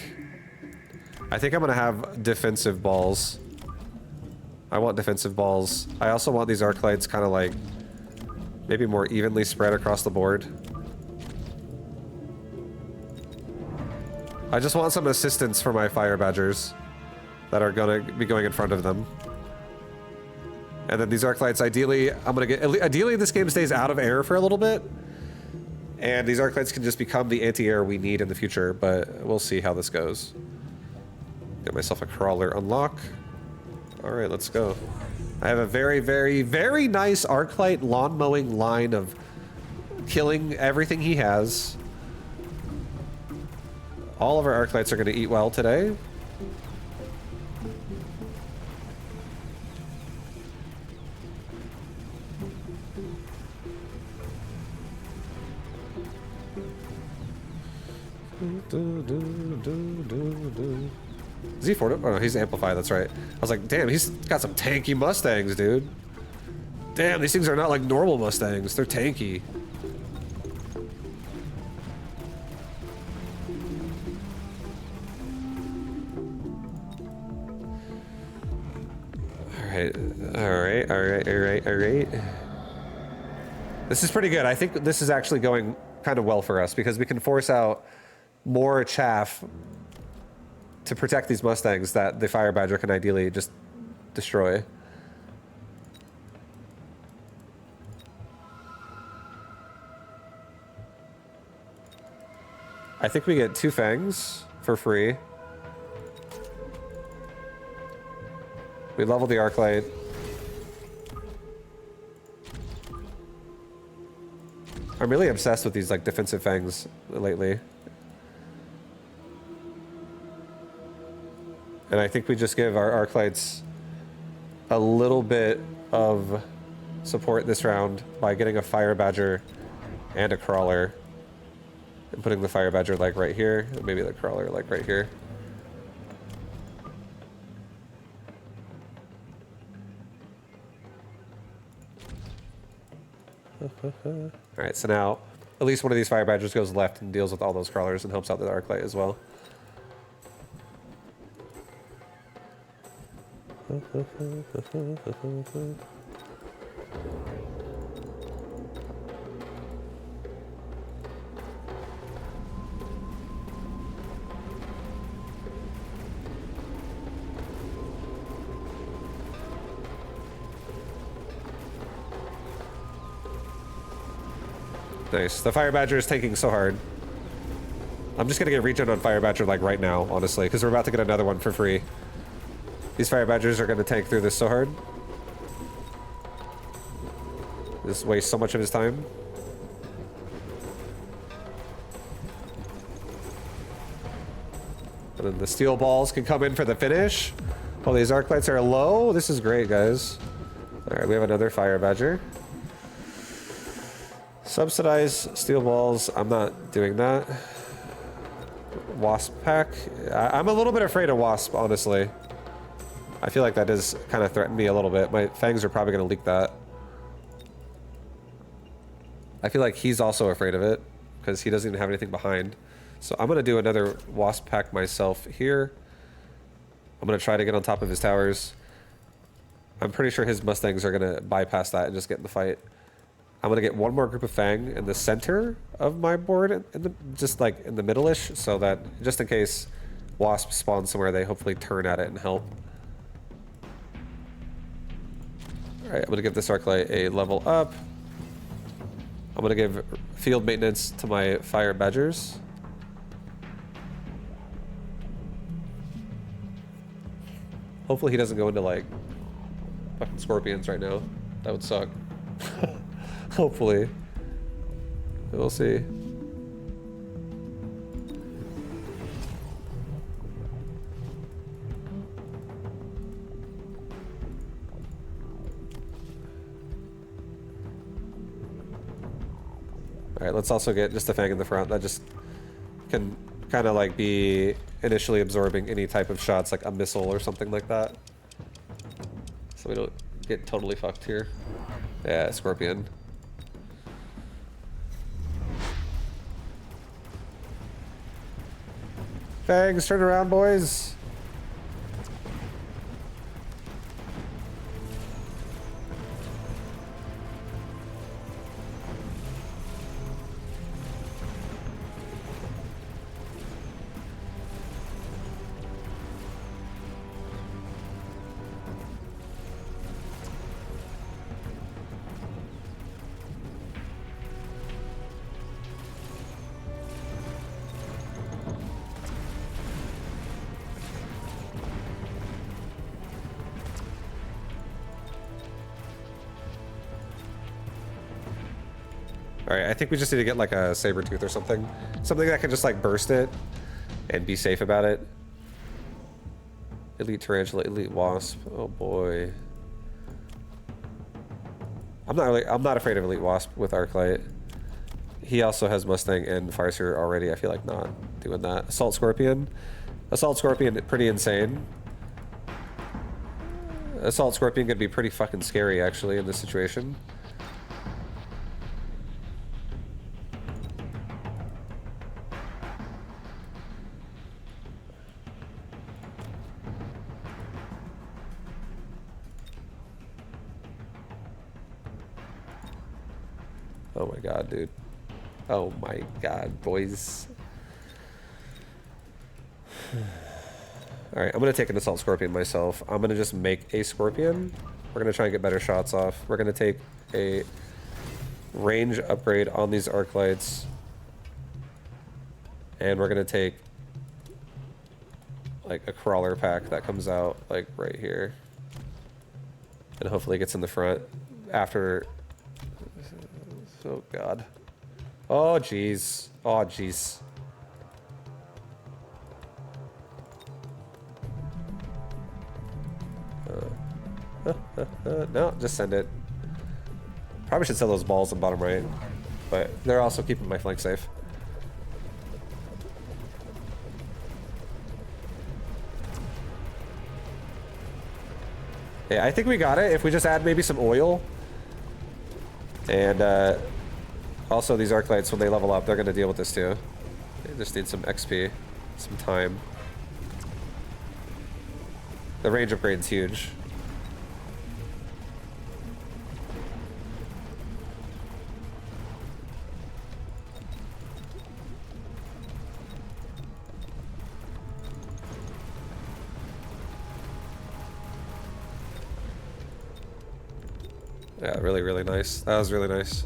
Speaker 1: I'm gonna have defensive balls. I want defensive balls. I also want these arc lights kind of like maybe more evenly spread across the board. I just want some assistance for my Fire Badgers that are gonna be going in front of them. And then these arc lights, ideally this game stays out of air for a little bit. And these arc lights can just become the anti-air we need in the future, but we'll see how this goes. Get myself a crawler unlock. All right, let's go. I have a very, very, very nice arc light lawn mowing line of killing everything he has. All of our arc lights are going to eat well today. Is he Ford? Oh no, he's Amplified, that's right. I was like, damn, he's got some tanky Mustangs, dude. Damn, these things are not like normal Mustangs. They're tanky. Alright. This is pretty good. I think this is actually going kind of well for us because we can force out more chaff to protect these Mustangs that the Fire Badger can ideally just destroy. I think we get 2 fangs for free. We level the Arclight. I'm really obsessed with these like defensive fangs lately. And I think we just give our Arclights a little bit of support this round by getting a Fire Badger and a Crawler. And putting the Fire Badger like right here, and maybe the Crawler like right here. Alright, so now at least one of these Fire Badgers goes left and deals with all those Crawlers and helps out the Arclight as well. Nice. The Fire Badger is tanking so hard. I'm just gonna get regen on Fire Badger like right now, honestly, because we're about to get another one for free. These Fire Badgers are gonna tank through this so hard. This wastes so much of his time. And then the steel balls can come in for the finish. Oh, these Arclights are low. This is great, guys. Alright, we have another Fire Badger. Subsidize steel balls. I'm not doing that. Wasp pack. I'm a little bit afraid of Wasp, honestly. I feel like that does kind of threaten me a little bit. My fangs are probably going to leak that. I feel like he's also afraid of it because he doesn't even have anything behind. So I'm going to do another Wasp pack myself here. I'm going to try to get on top of his towers. I'm pretty sure his Mustangs are going to bypass that and just get in the fight. I'm gonna get one more group of Fang in the center of my board, just like in the middle-ish, so that just in case Wasp spawns somewhere, they hopefully turn at it and help. All right, I'm gonna give this Arclight a level up. I'm gonna give field maintenance to my Fire Badgers. Hopefully he doesn't go into like fucking scorpions right now. That would suck. Hopefully. We'll see. Alright, let's also get just a Fang in the front. That just can kind of like be initially absorbing any type of shots, like a missile or something like that. So we don't get totally fucked here. Yeah, Scorpion. Fangs, turn around, boys. Alright, I think we just need to get like a saber tooth or something. Something that can just like burst it and be safe about it. Elite Tarantula, Elite Wasp. Oh boy. I'm not afraid of Elite Wasp with Arclight. He also has Mustang and Farseer already. I feel like not doing that. Assault Scorpion. Assault Scorpion, pretty insane. Assault Scorpion could be pretty fucking scary, actually, in this situation. Oh my god, dude. Oh my god, boys. Alright, I'm gonna take an Assault Scorpion myself. I'm gonna just make a Scorpion. We're gonna try and get better shots off. We're gonna take a range upgrade on these arc lights. And we're gonna take like a crawler pack that comes out like right here. And hopefully gets in the front after. Oh god. Oh jeez. Oh jeez. No, just send it. Probably should sell those balls in bottom right, but they're also keeping my flank safe. Yeah, I think we got it. If we just add maybe some oil, and also these arc lights, when they level up, they're going to deal with this too. They just need some XP, some time. The range upgrade's huge. Yeah, really, really nice. That was really nice.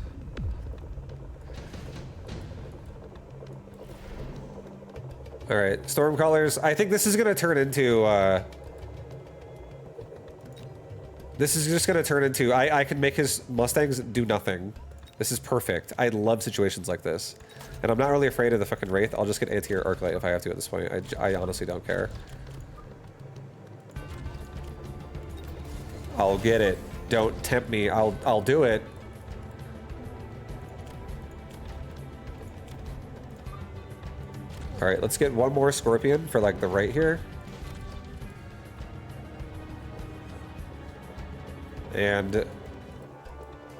Speaker 1: All right, Stormcallers. I think this is gonna turn into. This is just gonna turn into. I can make his Mustangs do nothing. This is perfect. I love situations like this, and I'm not really afraid of the fucking Wraith. I'll just get anti-air Arclight if I have to at this point. I honestly don't care. I'll get it. Don't tempt me. I'll do it. All right, let's get one more Scorpion for like the right here. And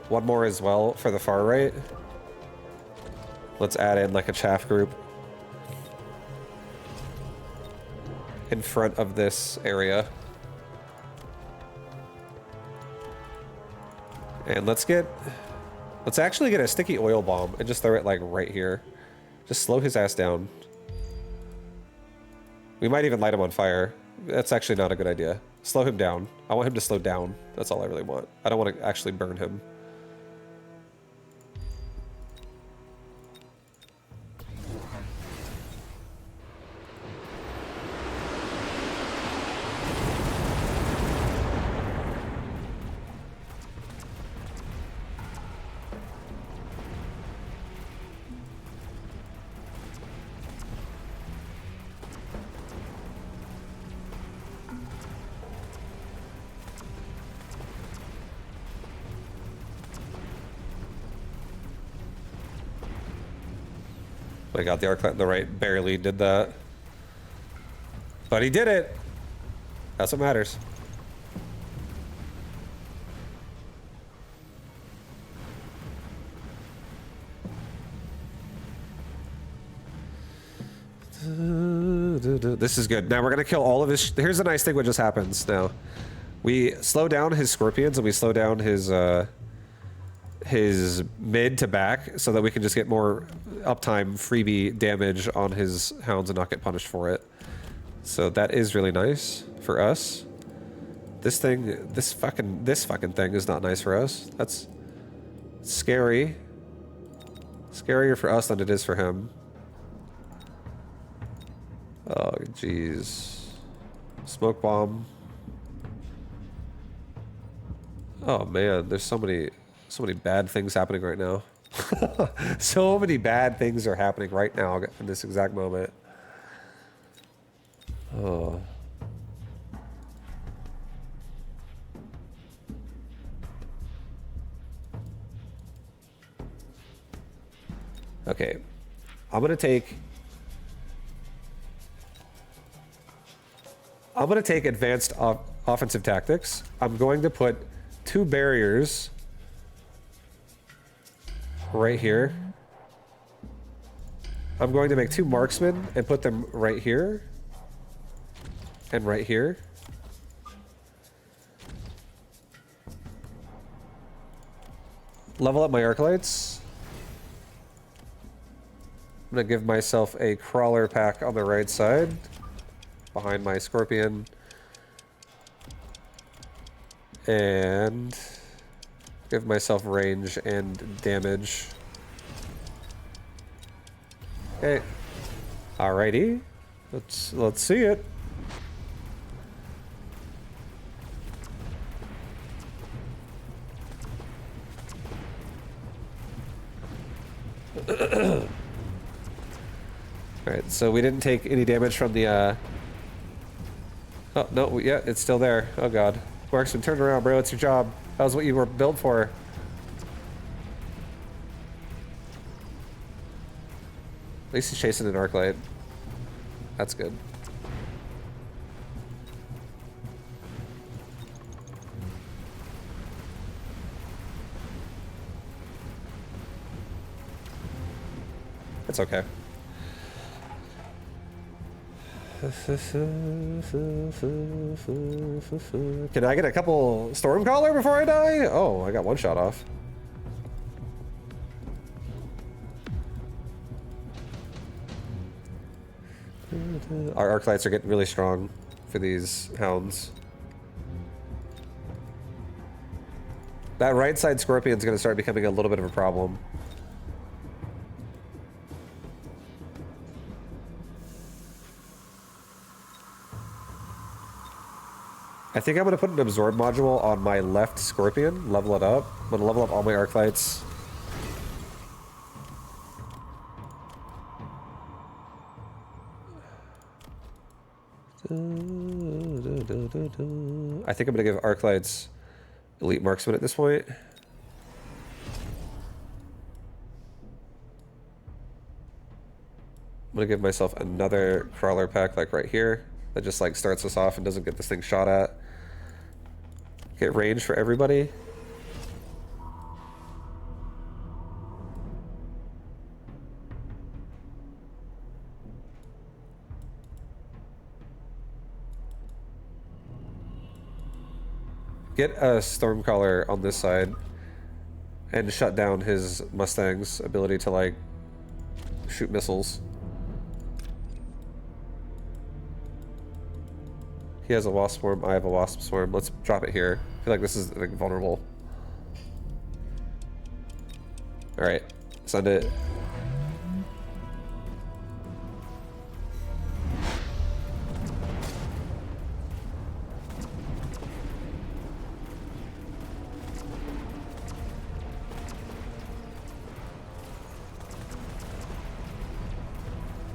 Speaker 1: one more as well for the far right. Let's add in like a chaff group in front of this area. And let's actually get a sticky oil bomb and just throw it like right here. Just slow his ass down. We might even light him on fire. That's actually not a good idea. Slow him down. I want him to slow down. That's all I really want. I don't want to actually burn him. I got the Arclight on the right, barely did that. But he did it! That's what matters. This is good. Now we're gonna kill all of his... Here's the nice thing what just happens now. We slow down his Scorpions and we slow down his mid to back so that we can just get more uptime freebie damage on his hounds and not get punished for it. So that is really nice for us. This fucking thing is not nice for us. That's scary. Scarier for us than it is for him. Oh jeez. Smoke bomb. Oh man, there's so many bad things happening right now. So many bad things are happening right now in this exact moment. Oh. Okay. I'm gonna take I'm going to take advanced offensive tactics. I'm going to put 2 barriers right here. I'm going to make 2 marksmen and put them right here and right here. Level up my arc lights. I'm going to give myself a crawler pack on the right side behind my scorpion. And give myself range and damage. Okay. Alrighty. Let's see it. Alright, so we didn't take any damage from the oh no, yeah, it's still there. Oh god. Marksman, turn around, bro, it's your job. That was what you were built for. At least he's chasing an arc light. That's good. It's okay. Can I get a couple Stormcaller before I die? Oh, I got 1 shot off. Our arc lights are getting really strong for these hounds. That right side scorpion's gonna start becoming a little bit of a problem. I think I'm gonna put an absorb module on my left scorpion, level it up. I'm gonna level up all my arc lights. I think I'm gonna give arc lights elite marksman at this point. I'm gonna give myself another crawler pack like right here that just like starts us off and doesn't get this thing shot at. Get range for everybody. Get a Stormcaller on this side and shut down his Mustang's ability to like shoot missiles. He has a wasp swarm, I have a wasp swarm. Let's drop it here. I feel like this is like vulnerable. Alright, send it.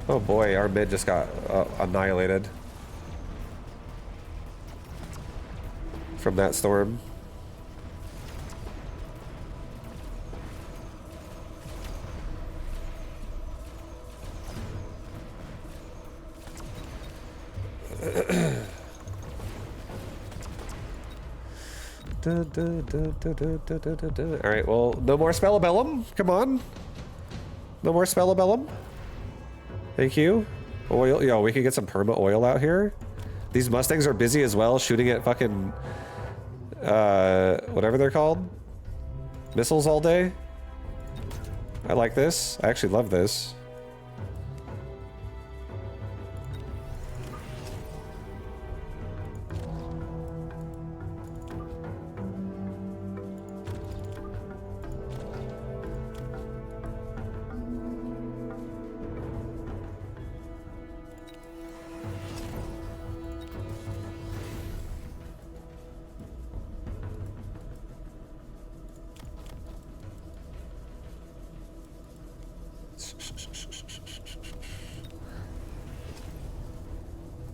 Speaker 1: Oh boy, our mid just got annihilated from that storm. Alright, well, no more Mechabellum. Come on. No more Mechabellum. Thank you. Oil. Yo, we can get some perma oil out here. These Mustangs are busy as well, shooting at fucking whatever they're called. Missiles all day. I like this. I actually love this.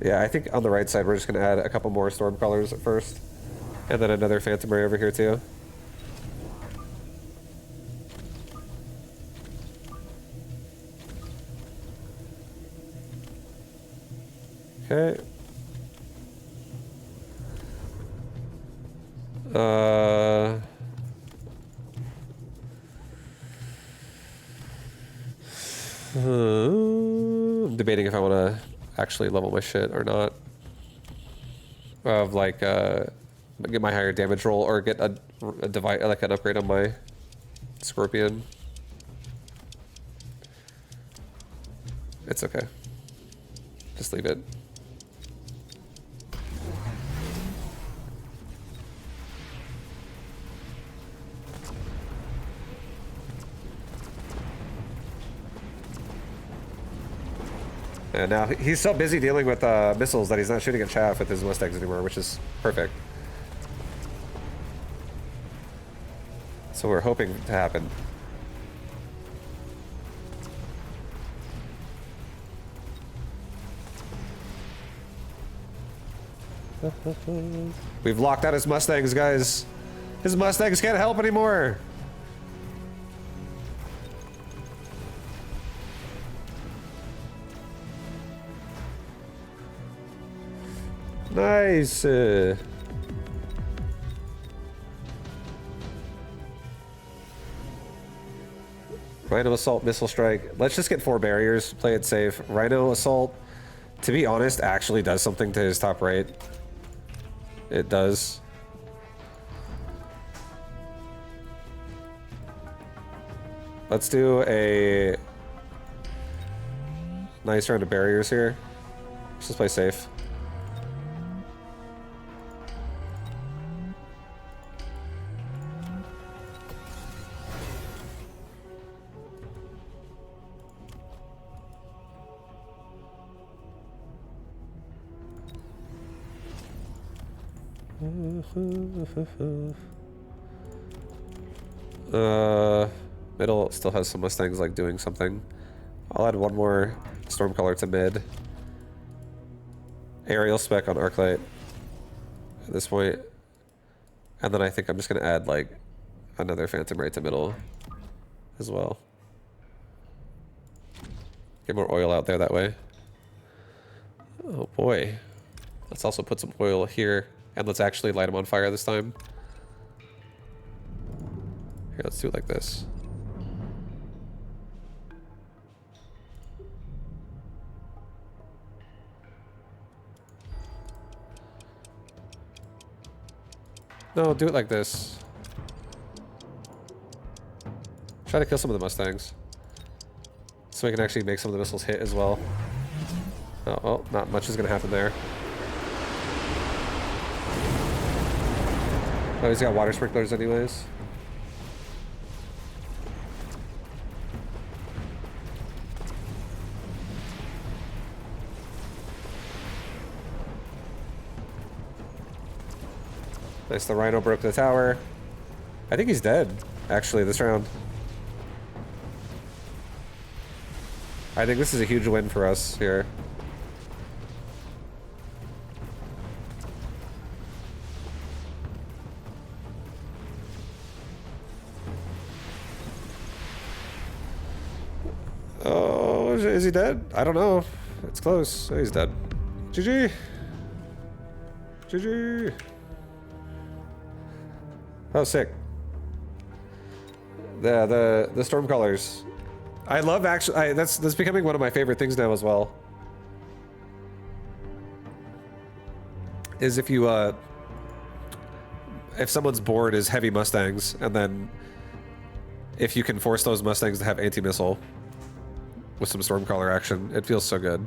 Speaker 1: Yeah, I think on the right side we're just gonna add a couple more Stormcallers at first. And then another Phantom Ray over here too. Okay. I'm debating if I want to actually level my shit or not. Of like, get my higher damage roll or get a device, like an upgrade on my scorpion. It's okay. Just leave it. And now he's so busy dealing with missiles that he's not shooting at chaff with his Mustangs anymore, which is perfect. So we're hoping to happen. We've locked out his Mustangs, guys. His Mustangs can't help anymore. Nice. Rhino Assault, Missile Strike. Let's just get 4 barriers, play it safe. Rhino Assault, to be honest, actually does something to his top right. It does. Let's do a nice round of barriers here. Let's just play safe. Middle still has some Mustangs like doing something. I'll add one more Stormcaller to mid. Aerial spec on Arclight at this point. And then I think I'm just gonna add like another Phantom right to middle as well. Get more oil out there that way. Oh boy. Let's also put some oil here. And let's actually light them on fire this time. Here, let's do it like this. No, do it like this. Try to kill some of the Mustangs. So we can actually make some of the missiles hit as well. Oh, well, not much is going to happen there. Oh, he's got water sprinklers anyways. Nice, the Rhino broke the tower. I think he's dead, actually, this round. I think this is a huge win for us here. Oh, is he dead? I don't know. It's close. Oh, he's dead. GG. GG. Oh, sick. The Stormcallers. I love actually. That's becoming one of my favorite things now as well. Is if you if someone's board is heavy Mustangs, and then if you can force those Mustangs to have anti-missile with some Stormcaller action, it feels so good.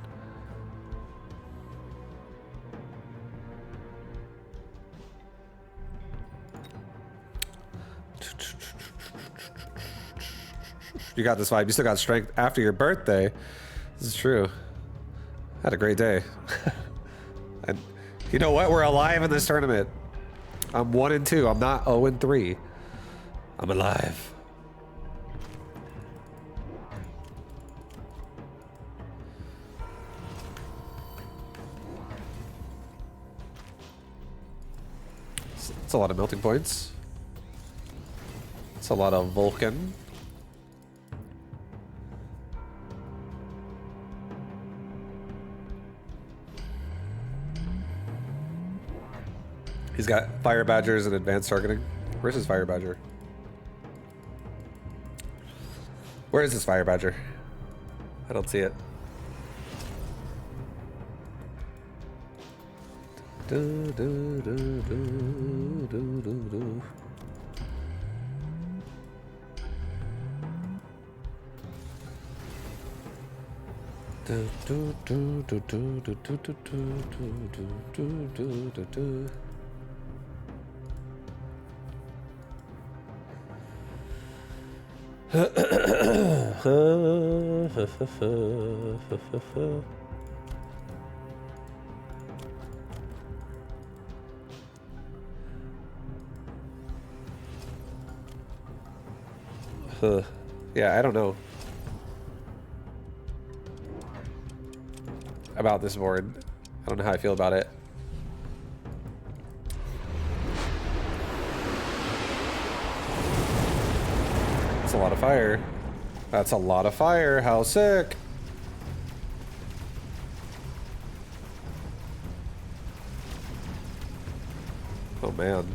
Speaker 1: You got this vibe. You still got strength after your birthday. This is true. Had a great day. And you know what? We're alive in this tournament. I'm 1-2. I'm not 0-3. I'm alive. It's a lot of melting points. It's a lot of Vulcan. He's got fire badgers and advanced targeting. Where's his fire badger? Where is his fire badger? I don't see it. Do, do, do, do, do, do, do. Do, do, do, do, do, do, do, do, do, do, do, do. Yeah, I don't know about this board. I don't know how I feel about it. That's a lot of fire. That's a lot of fire. How sick. Oh man.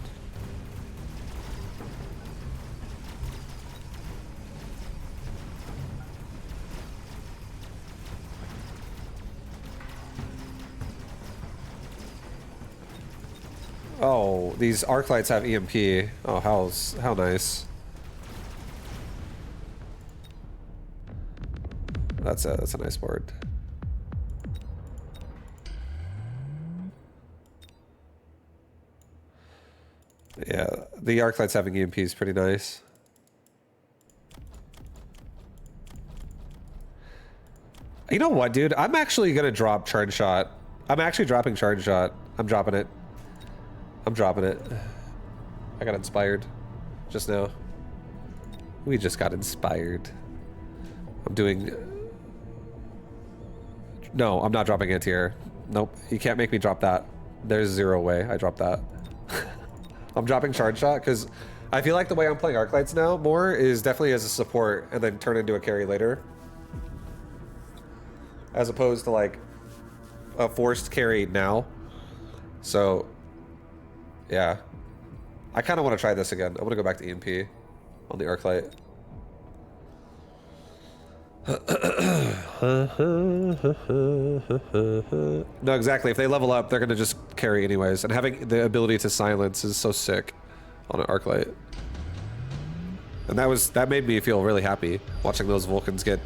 Speaker 1: Oh, these arc lights have EMP. Oh, how nice. That's a nice board. Yeah, the arc lights having EMP is pretty nice. You know what, dude? I'm actually gonna drop charge shot. I'm actually dropping charge shot. I'm dropping it. I'm dropping it. I got inspired just now. We just got inspired. I'm doing... No, I'm not dropping anti-air. Nope, you can't make me drop that. There's zero way I drop that. I'm dropping charge shot because I feel like the way I'm playing arc lights now more is definitely as a support and then turn into a carry later. As opposed to like a forced carry now. So... yeah, I kind of want to try this again. I want to go back to EMP on the arc light. No, exactly. If they level up, they're gonna just carry anyways. And having the ability to silence is so sick on an arc light. And that made me feel really happy watching those Vulcans get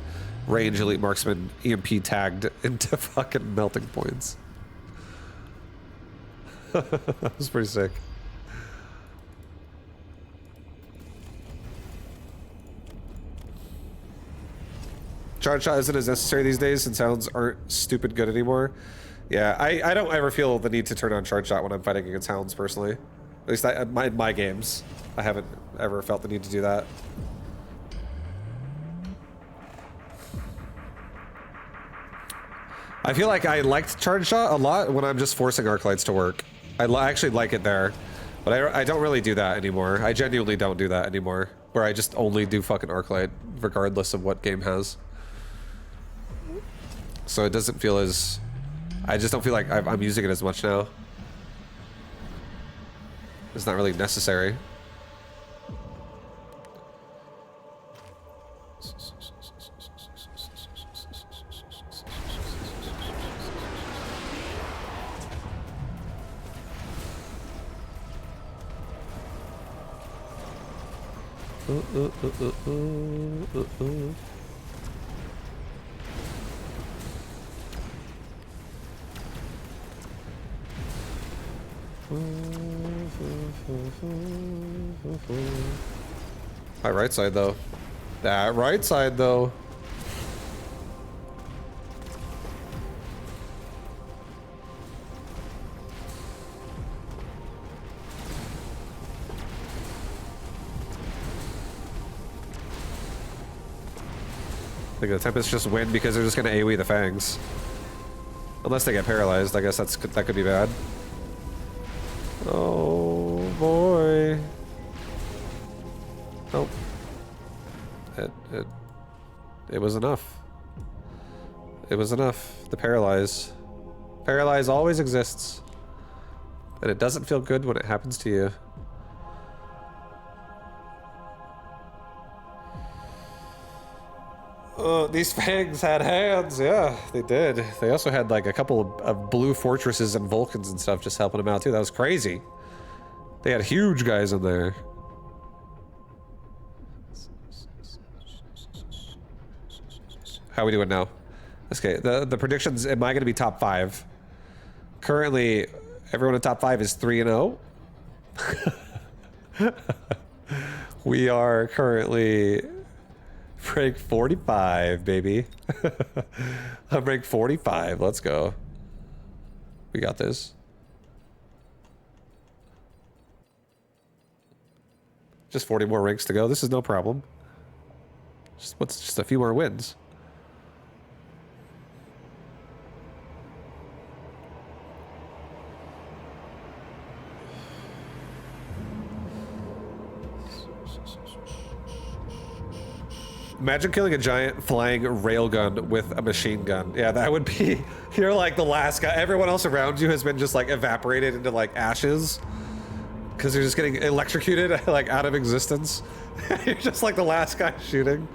Speaker 1: range elite marksman EMP tagged into fucking melting points. That was pretty sick. Charge shot isn't as necessary these days since hounds aren't stupid good anymore. Yeah, I don't ever feel the need to turn on charge shot when I'm fighting against hounds personally. At least my games, I haven't ever felt the need to do that. I feel like I liked charge shot a lot when I'm just forcing arc lights to work. I actually like it there, but I don't really do that anymore. I genuinely don't do that anymore, where I just only do fucking arc light regardless of what game has. So it doesn't feel as... I just don't feel like I'm using it as much now. It's not really necessary. My right side though. That right side though. I think the Tempests just win because they're just gonna AoE the Fangs. Unless they get paralyzed, I guess that could be bad. Oh boy. Nope. It was enough. It was enough. The paralyze. Paralyze always exists. And it doesn't feel good when it happens to you. These fangs had hands, yeah, they did. They also had like a couple of blue fortresses and Vulcans and stuff just helping them out too. That was crazy. They had huge guys in there. How are we doing now? Okay, the predictions, am I going to be top 5? Currently, everyone in top 5 is 3-0. We are currently rank 45, baby. I'm rank 45. Let's go. We got this. Just 40 more ranks to go. This is no problem. Just a few more wins. Imagine killing a giant flying railgun with a machine gun. Yeah, that would be... You're like the last guy. Everyone else around you has been just like evaporated into like ashes. Because you're just getting electrocuted like out of existence. You're just like the last guy shooting.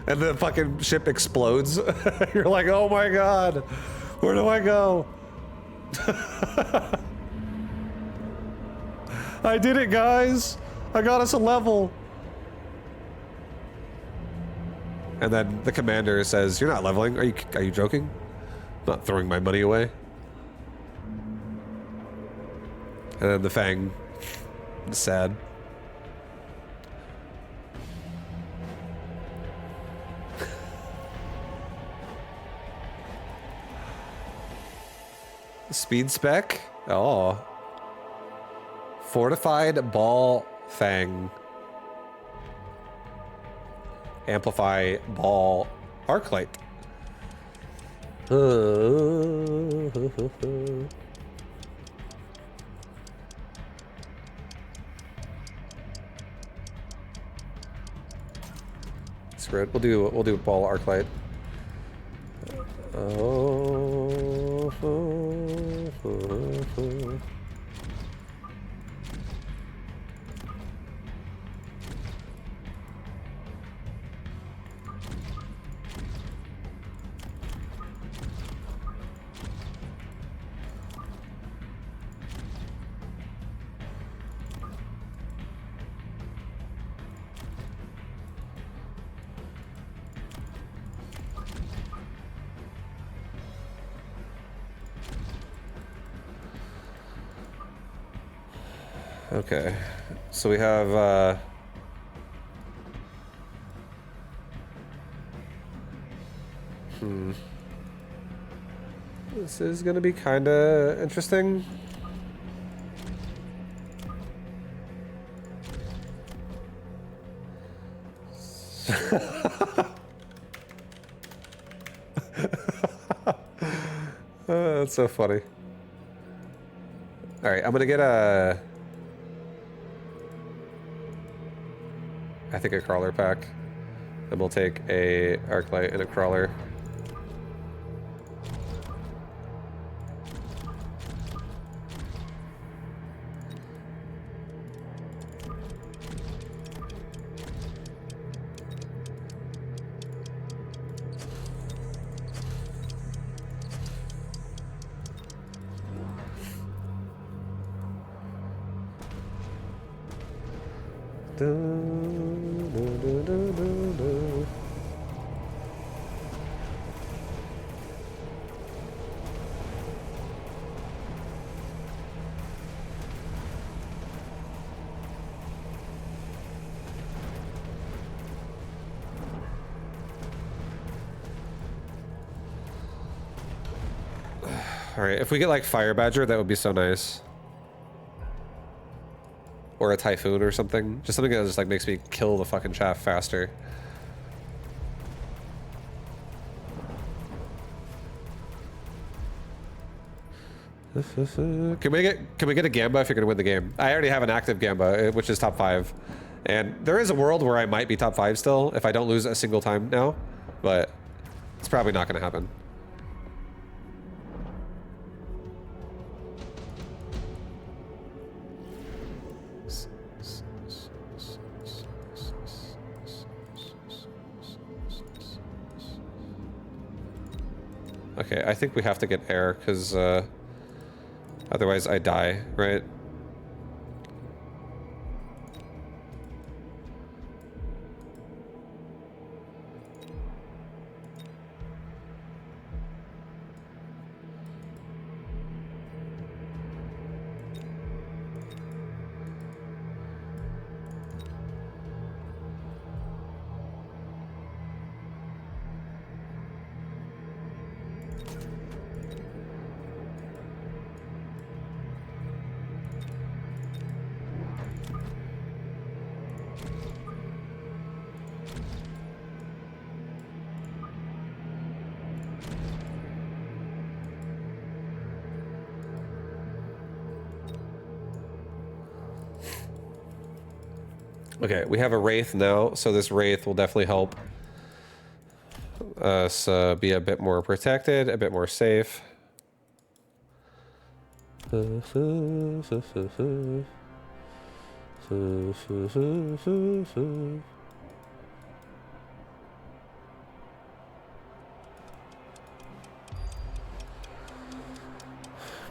Speaker 1: And the fucking ship explodes. You're like, oh my god. Where do I go? I did it, guys. I got us a level. And then the commander says, "You're not leveling. Are you joking? I'm not throwing my money away." And then the Fang is sad. Speed spec? Oh. Fortified ball Fang. Amplify ball arc light. Screw it. We'll do ball arc light. Okay, so we have this is gonna be kinda interesting. That's so funny. All right, I'm gonna get I think a crawler pack. Then we'll take a arc light and a crawler. Alright, if we get like Fire Badger, that would be so nice. Or a Typhoon or something. Just something that just like makes me kill the fucking chaff faster. Can we get a Gamba if you're gonna win the game? I already have an active Gamba, which is top 5. And there is a world where I might be top 5 still if I don't lose a single time now, but it's probably not gonna happen. Okay, I think we have to get air, because otherwise I die, right? Okay, we have a Wraith now, so this Wraith will definitely help us be a bit more protected, a bit more safe.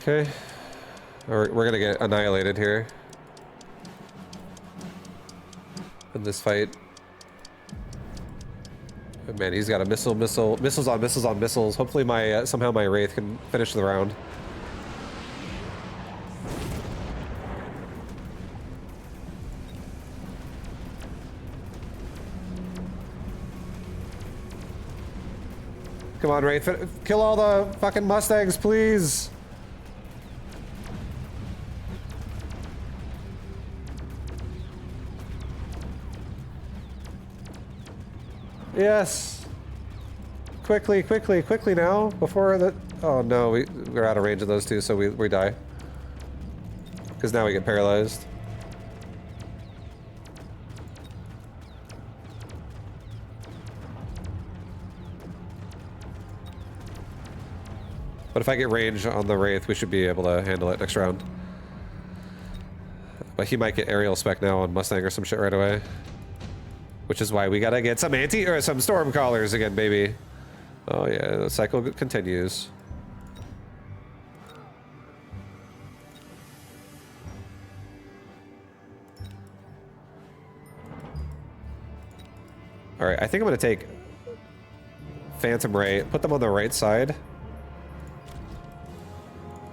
Speaker 1: Okay, we're gonna get annihilated here in this fight. Oh, man, he's got a missiles on missiles. Hopefully my somehow my Wraith can finish the round. Come on, Wraith, kill all the fucking Mustangs, please. Yes. Quickly now, before the... Oh no, we're out of range of those two, so we die. Because now we get paralyzed. But if I get range on the Wraith, we should be able to handle it next round. But he might get aerial spec now on Mustang or some shit right away. Which is why we gotta get some some storm callers again, baby. Oh yeah, the cycle continues. All right, I think I'm gonna take Phantom Ray, put them on the right side.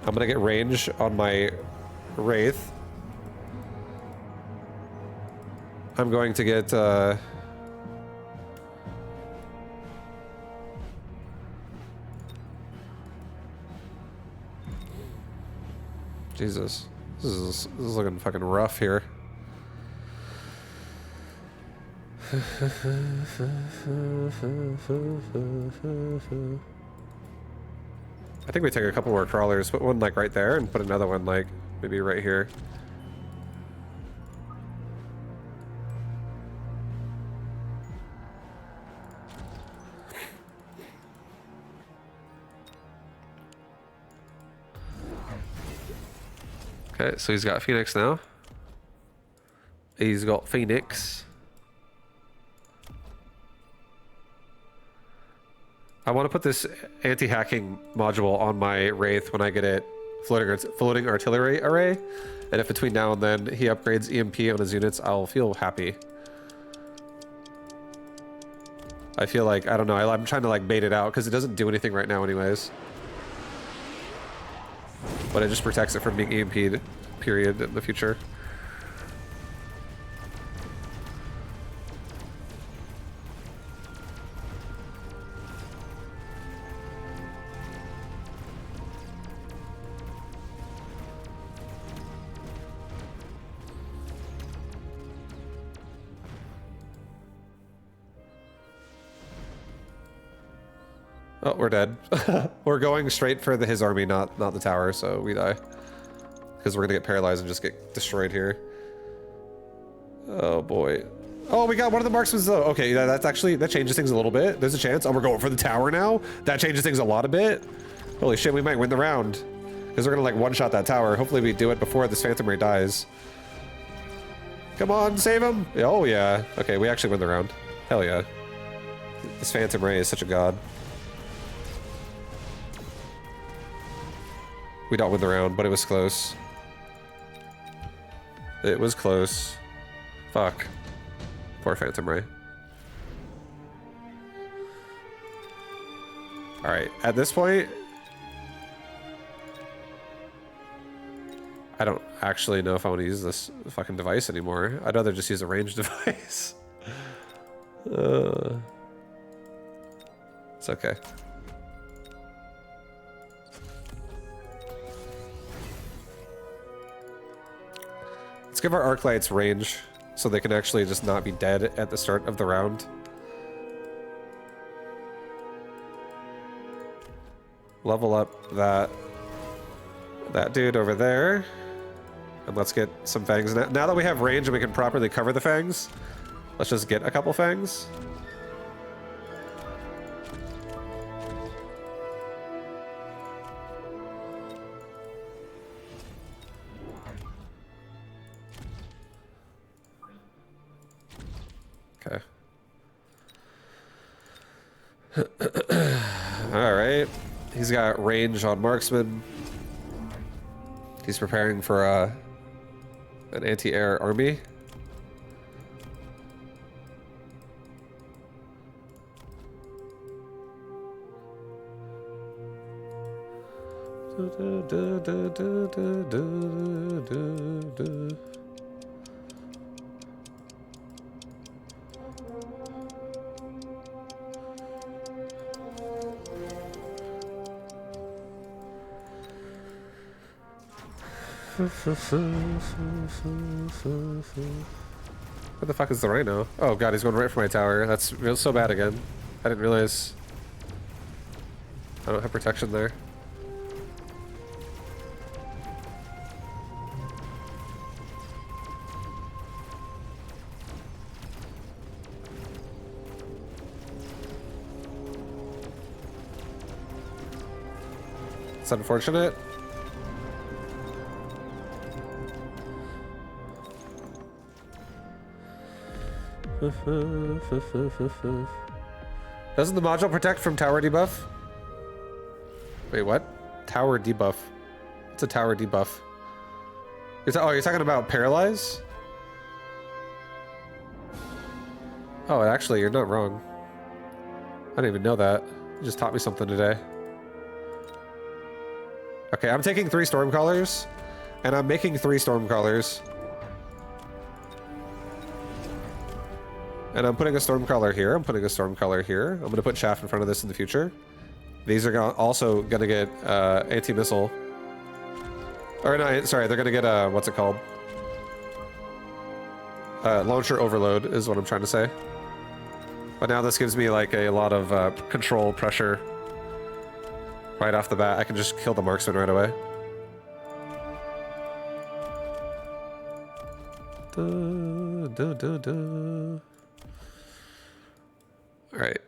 Speaker 1: I'm gonna get range on my Wraith. I'm going to get Jesus, this is looking fucking rough here. I think we take a couple more crawlers, put one like right there and put another one like maybe right here. Okay, so he's got Phoenix now. He's got Phoenix. I want to put this anti-hacking module on my Wraith when I get it floating artillery array. And if between now and then he upgrades EMP on his units, I'll feel happy. I feel like, I don't know, I'm trying to like bait it out because it doesn't do anything right now anyways. But it just protects it from being EMP'd, period, in the future. Oh, we're dead. We're going straight for his army, not the tower, so we die. Because we're gonna get paralyzed and just get destroyed here. Oh boy. Oh, we got one of the marksmen though. Okay, that's actually, that changes things a little bit. There's a chance. Oh, we're going for the tower now? That changes things a lot a bit. Holy shit, we might win the round. Because we're gonna like one-shot that tower. Hopefully we do it before this Phantom Ray dies. Come on, save him! Oh yeah. Okay, we actually win the round. Hell yeah. This Phantom Ray is such a god. We don't win the round, but it was close. It was close. Fuck. Poor Phantom Ray. Alright, at this point... I don't actually know if I want to use this fucking device anymore. I'd rather just use a ranged device. It's okay. Let's give our arc lights range so they can actually just not be dead at the start of the round. Level up that dude over there. And let's get some fangs. Now that we have range and we can properly cover the fangs, let's just get a couple fangs. Okay. All right. He's got range on marksman. He's preparing for an anti-air army. Where the fuck is the rhino? Oh god, he's going right for my tower. That's so bad again. I didn't realize. I don't have protection there. It's unfortunate. Doesn't the module protect from tower debuff? Wait, what? Tower debuff. It's a tower debuff. Oh, you're talking about paralyze? Oh, actually, you're not wrong. I didn't even know that. You just taught me something today. Okay, I'm taking 3 Stormcallers, and I'm making 3 Stormcallers. And I'm putting a Stormcaller here. I'm putting a Stormcaller here. I'm going to put Chaff in front of this in the future. These are also going to get anti-missile. Or no, sorry, they're going to get, what's it called? Launcher overload is what I'm trying to say. But now this gives me like a lot of control pressure right off the bat. I can just kill the marksman right away. All right.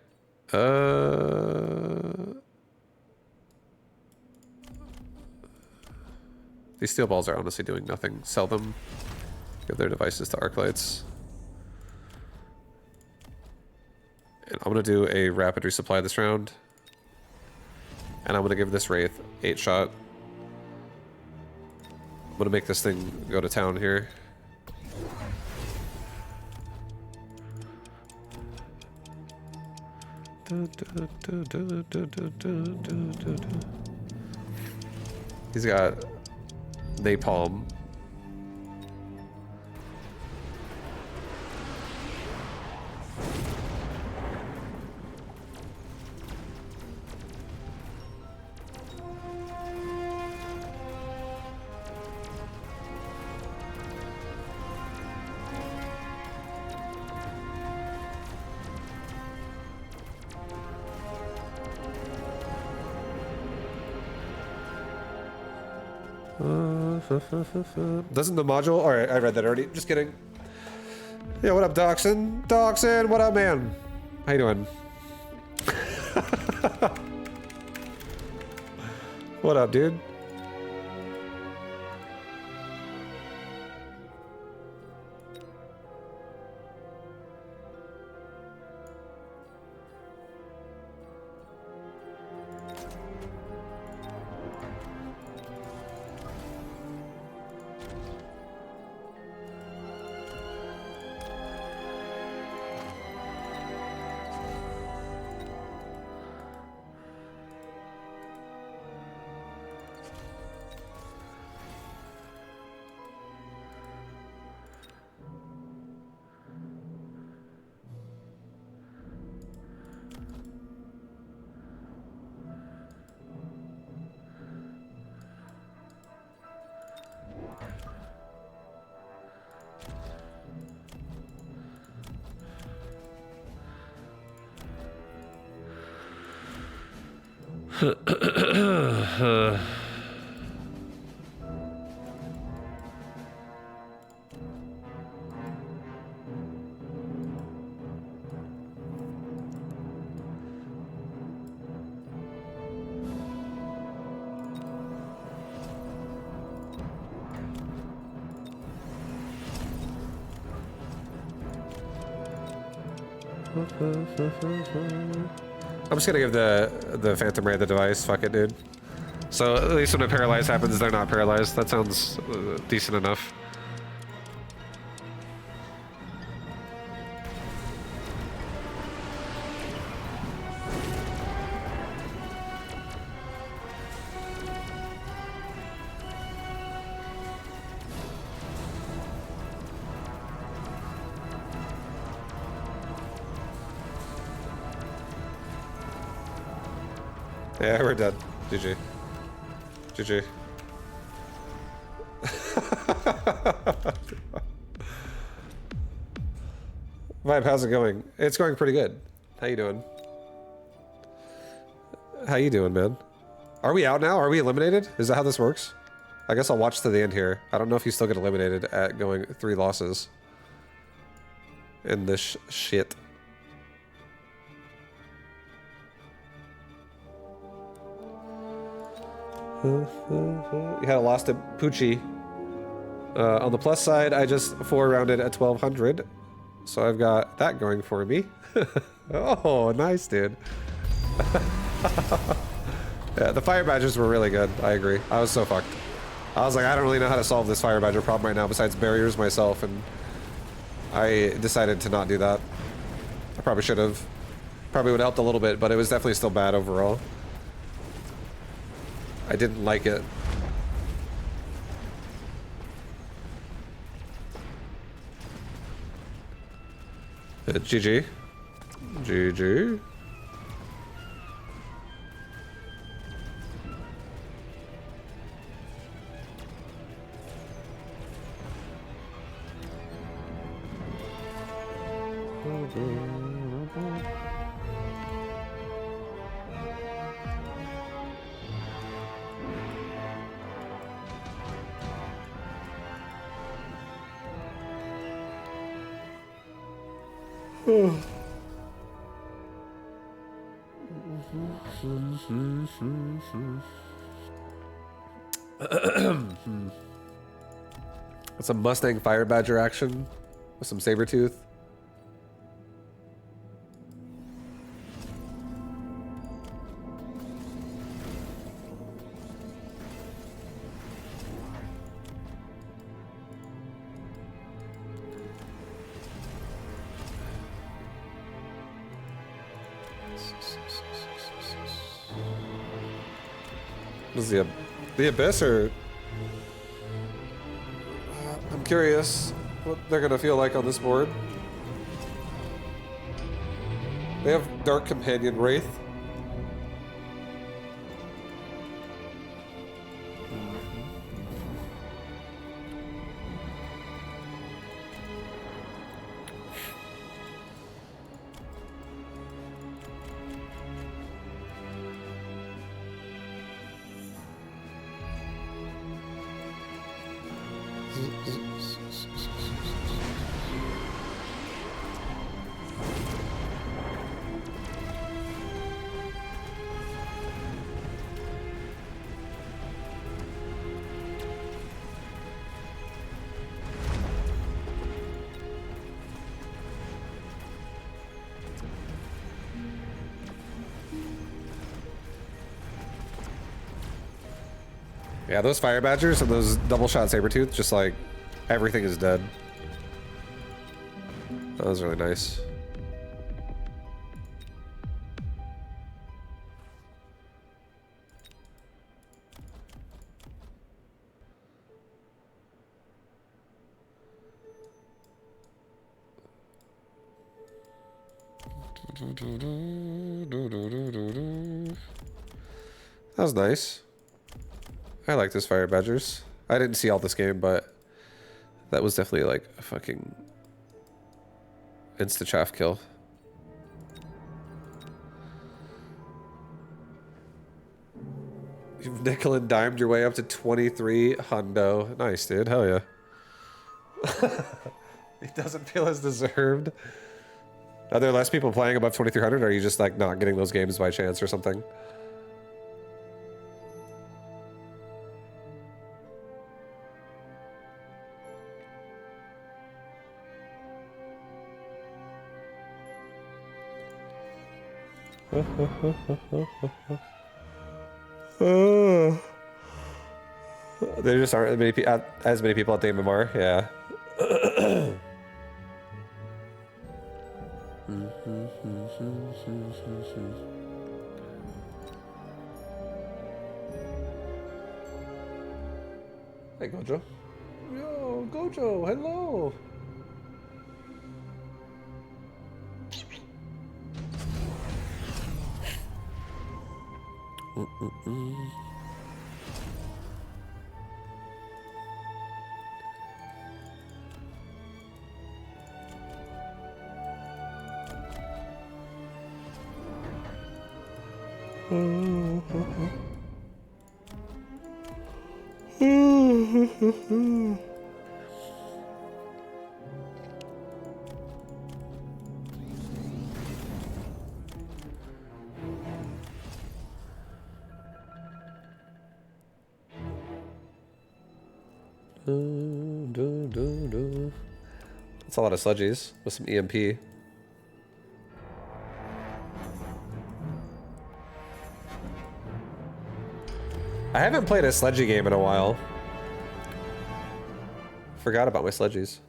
Speaker 1: These steel balls are honestly doing nothing. Sell them. Give their devices to arc lights. And I'm gonna do a rapid resupply this round. And I'm gonna give this Wraith 8-shot. I'm gonna make this thing go to town here. He's got napalm. Doesn't the module? All right, I read that already. Just kidding. Yeah, what up, Doxin? Doxin, what up, man? How you doing? What up, dude? I'm just gonna give the Phantom Ray the device. Fuck it, dude. So at least when a paralyze happens, they're not paralyzed. That sounds decent enough. Yeah, we're dead. GG. GG. Vibe, how's it going? It's going pretty good. How you doing? How you doing, man? Are we out now? Are we eliminated? Is that how this works? I guess I'll watch to the end here. I don't know if you still get eliminated at going 3 losses. In this shit. You had a loss to Poochie. On the plus side, I just 4-rounded at 1200. So I've got that going for me. Oh, nice, dude. Yeah, the Fire Badgers were really good. I agree. I was so fucked. I was like, I don't really know how to solve this Fire Badger problem right now besides barriers myself, and I decided to not do that. I probably should have. Probably would have helped a little bit, but it was definitely still bad overall. I didn't like it. GG. GG. That's some Mustang Fire Badger action with some Sabertooth. What is the Abyss, or I'm curious what they're gonna feel like on this board. They have Dark Companion Wraith. Yeah, those Fire Badgers and those double shot Sabertooth, just like everything is dead. That was really nice. That was nice. I like this Fire Badgers. I didn't see all this game, but that was definitely like a fucking insta-chaff kill. You've nickel and dimed your way up to 23 hundo. Nice, dude. Hell yeah. It doesn't feel as deserved. Are there less people playing above 2300, or are you just like not getting those games by chance or something? There just aren't as many people at the MMR, yeah. Hey, Gojo. Yo, Gojo, hello. That's a lot of sludgies with some EMP. I haven't played a sledgy game in a while. Forgot about my sledgies.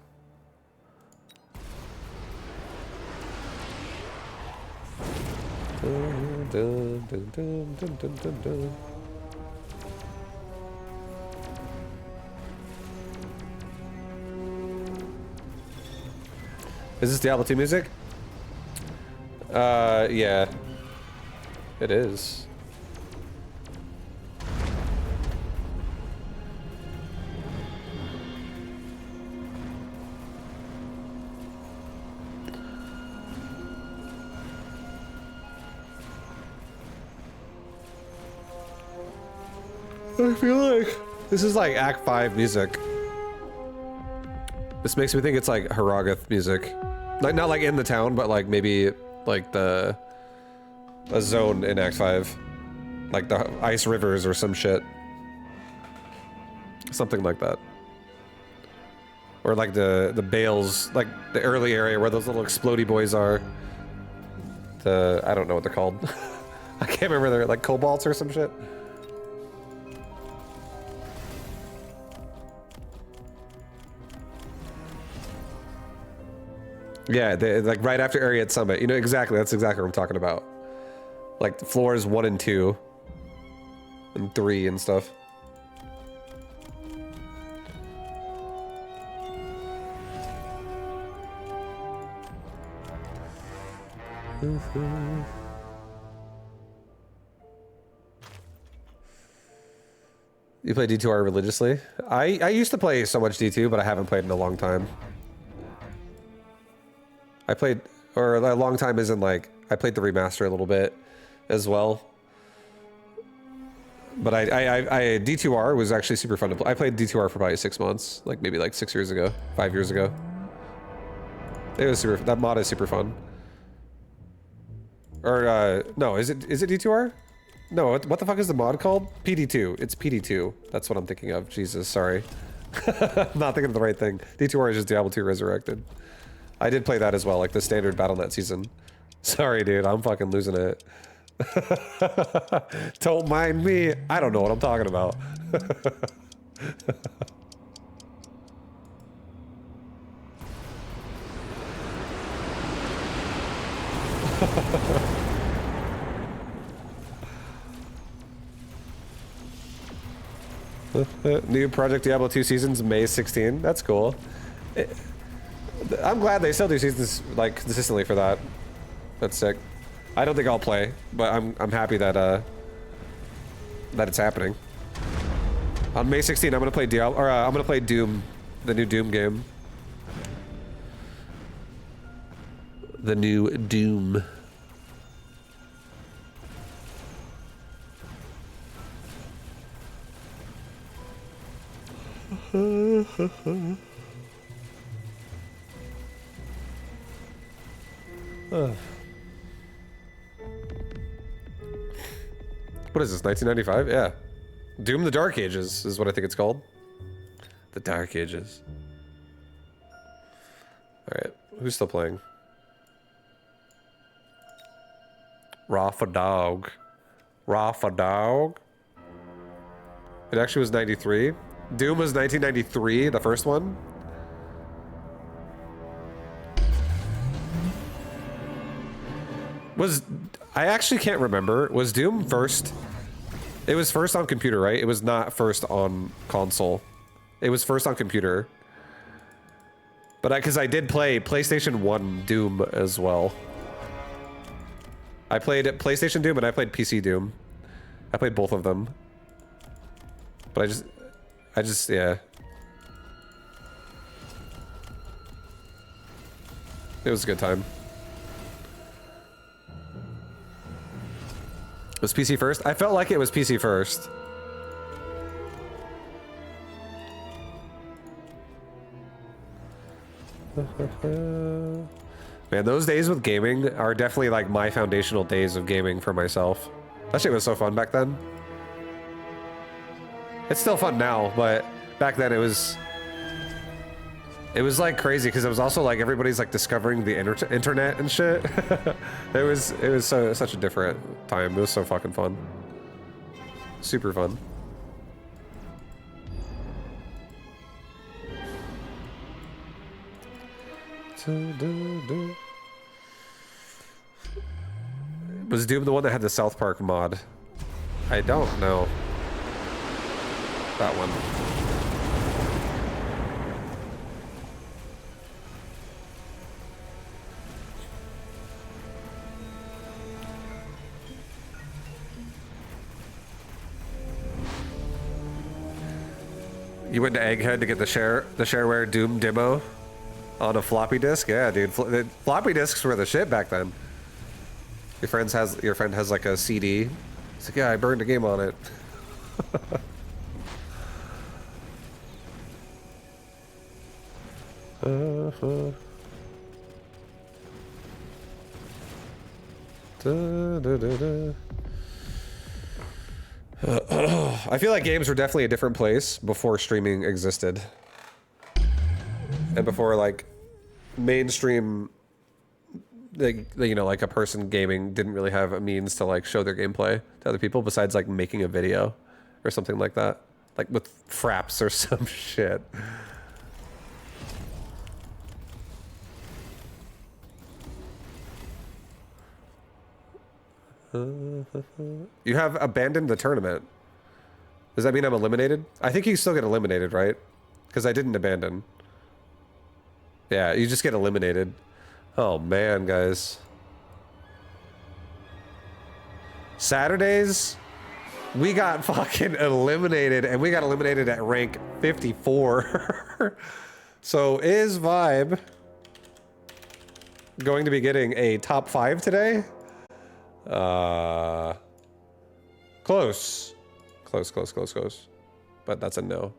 Speaker 1: Is this Diablo 2 music? Yeah. It is. I feel like this is like Act 5 music. This makes me think it's like Haragoth music. Like not like in the town, but like maybe like a zone in Act 5. Like the ice rivers or some shit. Something like that. Or like the bales, like the early area where those little explodey boys are. I don't know what they're called. I can't remember, they're like cobalts or some shit. Yeah, like right after Ariat Summit. You know, exactly, that's exactly what I'm talking about. Like the floors 1 and 2. And 3 and stuff. You play D2R religiously? I used to play so much D2, but I haven't played in a long time. I played, or a long time isn't like, I played the remaster a little bit as well. But D2R was actually super fun to play. I played D2R for probably 6 months, like maybe like 6 years ago, 5 years ago. It was super, that mod is super fun. Or, no, is it D2R? No, what the fuck is the mod called? PD2, it's PD2. That's what I'm thinking of, Jesus, sorry. I'm not thinking of the right thing. D2R is just Diablo 2 Resurrected. I did play that as well, like the standard Battle.net season. Sorry, dude, I'm fucking losing it. Don't mind me. I don't know what I'm talking about. New Project Diablo 2 seasons, May 16. That's cool. I'm glad they still do seasons like consistently for that. That's sick. I don't think I'll play, but I'm happy that that it's happening. On May 16, I'm gonna play I'm gonna play Doom, the new Doom game. The new Doom. What is this, 1995? Yeah. Doom the Dark Ages is what I think it's called. The Dark Ages. Alright, who's still playing? Rafa Dog. Rafa Dog. It actually was 93. Doom was 1993, the first one. I actually can't remember. Was Doom first? It was first on computer, right? It was not first on console. It was first on computer. But because I did play PlayStation 1 Doom as well. I played PlayStation Doom and I played PC Doom. I played both of them. But I just, yeah. It was a good time. Was PC first? I felt like it was PC first. Man, those days with gaming are definitely like my foundational days of gaming for myself. That shit was so fun back then. It's still fun now, but back then it was like crazy because it was also like everybody's like discovering the internet and shit. it was such a different time. It was so fucking fun. Super fun. Was Doom the one that had the South Park mod? I don't know. That one. You went to Egghead to get the shareware Doom demo on a floppy disk? Yeah, dude. Floppy disks were the shit back then. Your friend has like a CD. It's like, yeah, I burned a game on it. I feel like games were definitely a different place before streaming existed. And before like mainstream, like, you know, like a person gaming didn't really have a means to like show their gameplay to other people besides like making a video or something like that. Like with fraps or some shit. You have abandoned the tournament. Does that mean I'm eliminated? I think you still get eliminated, right? Because I didn't abandon. Yeah, you just get eliminated. Oh man, guys. Saturdays, we got fucking eliminated, and we got eliminated at rank 54. So is Vibe going to be getting a top 5 today? Close. Close. But that's a no.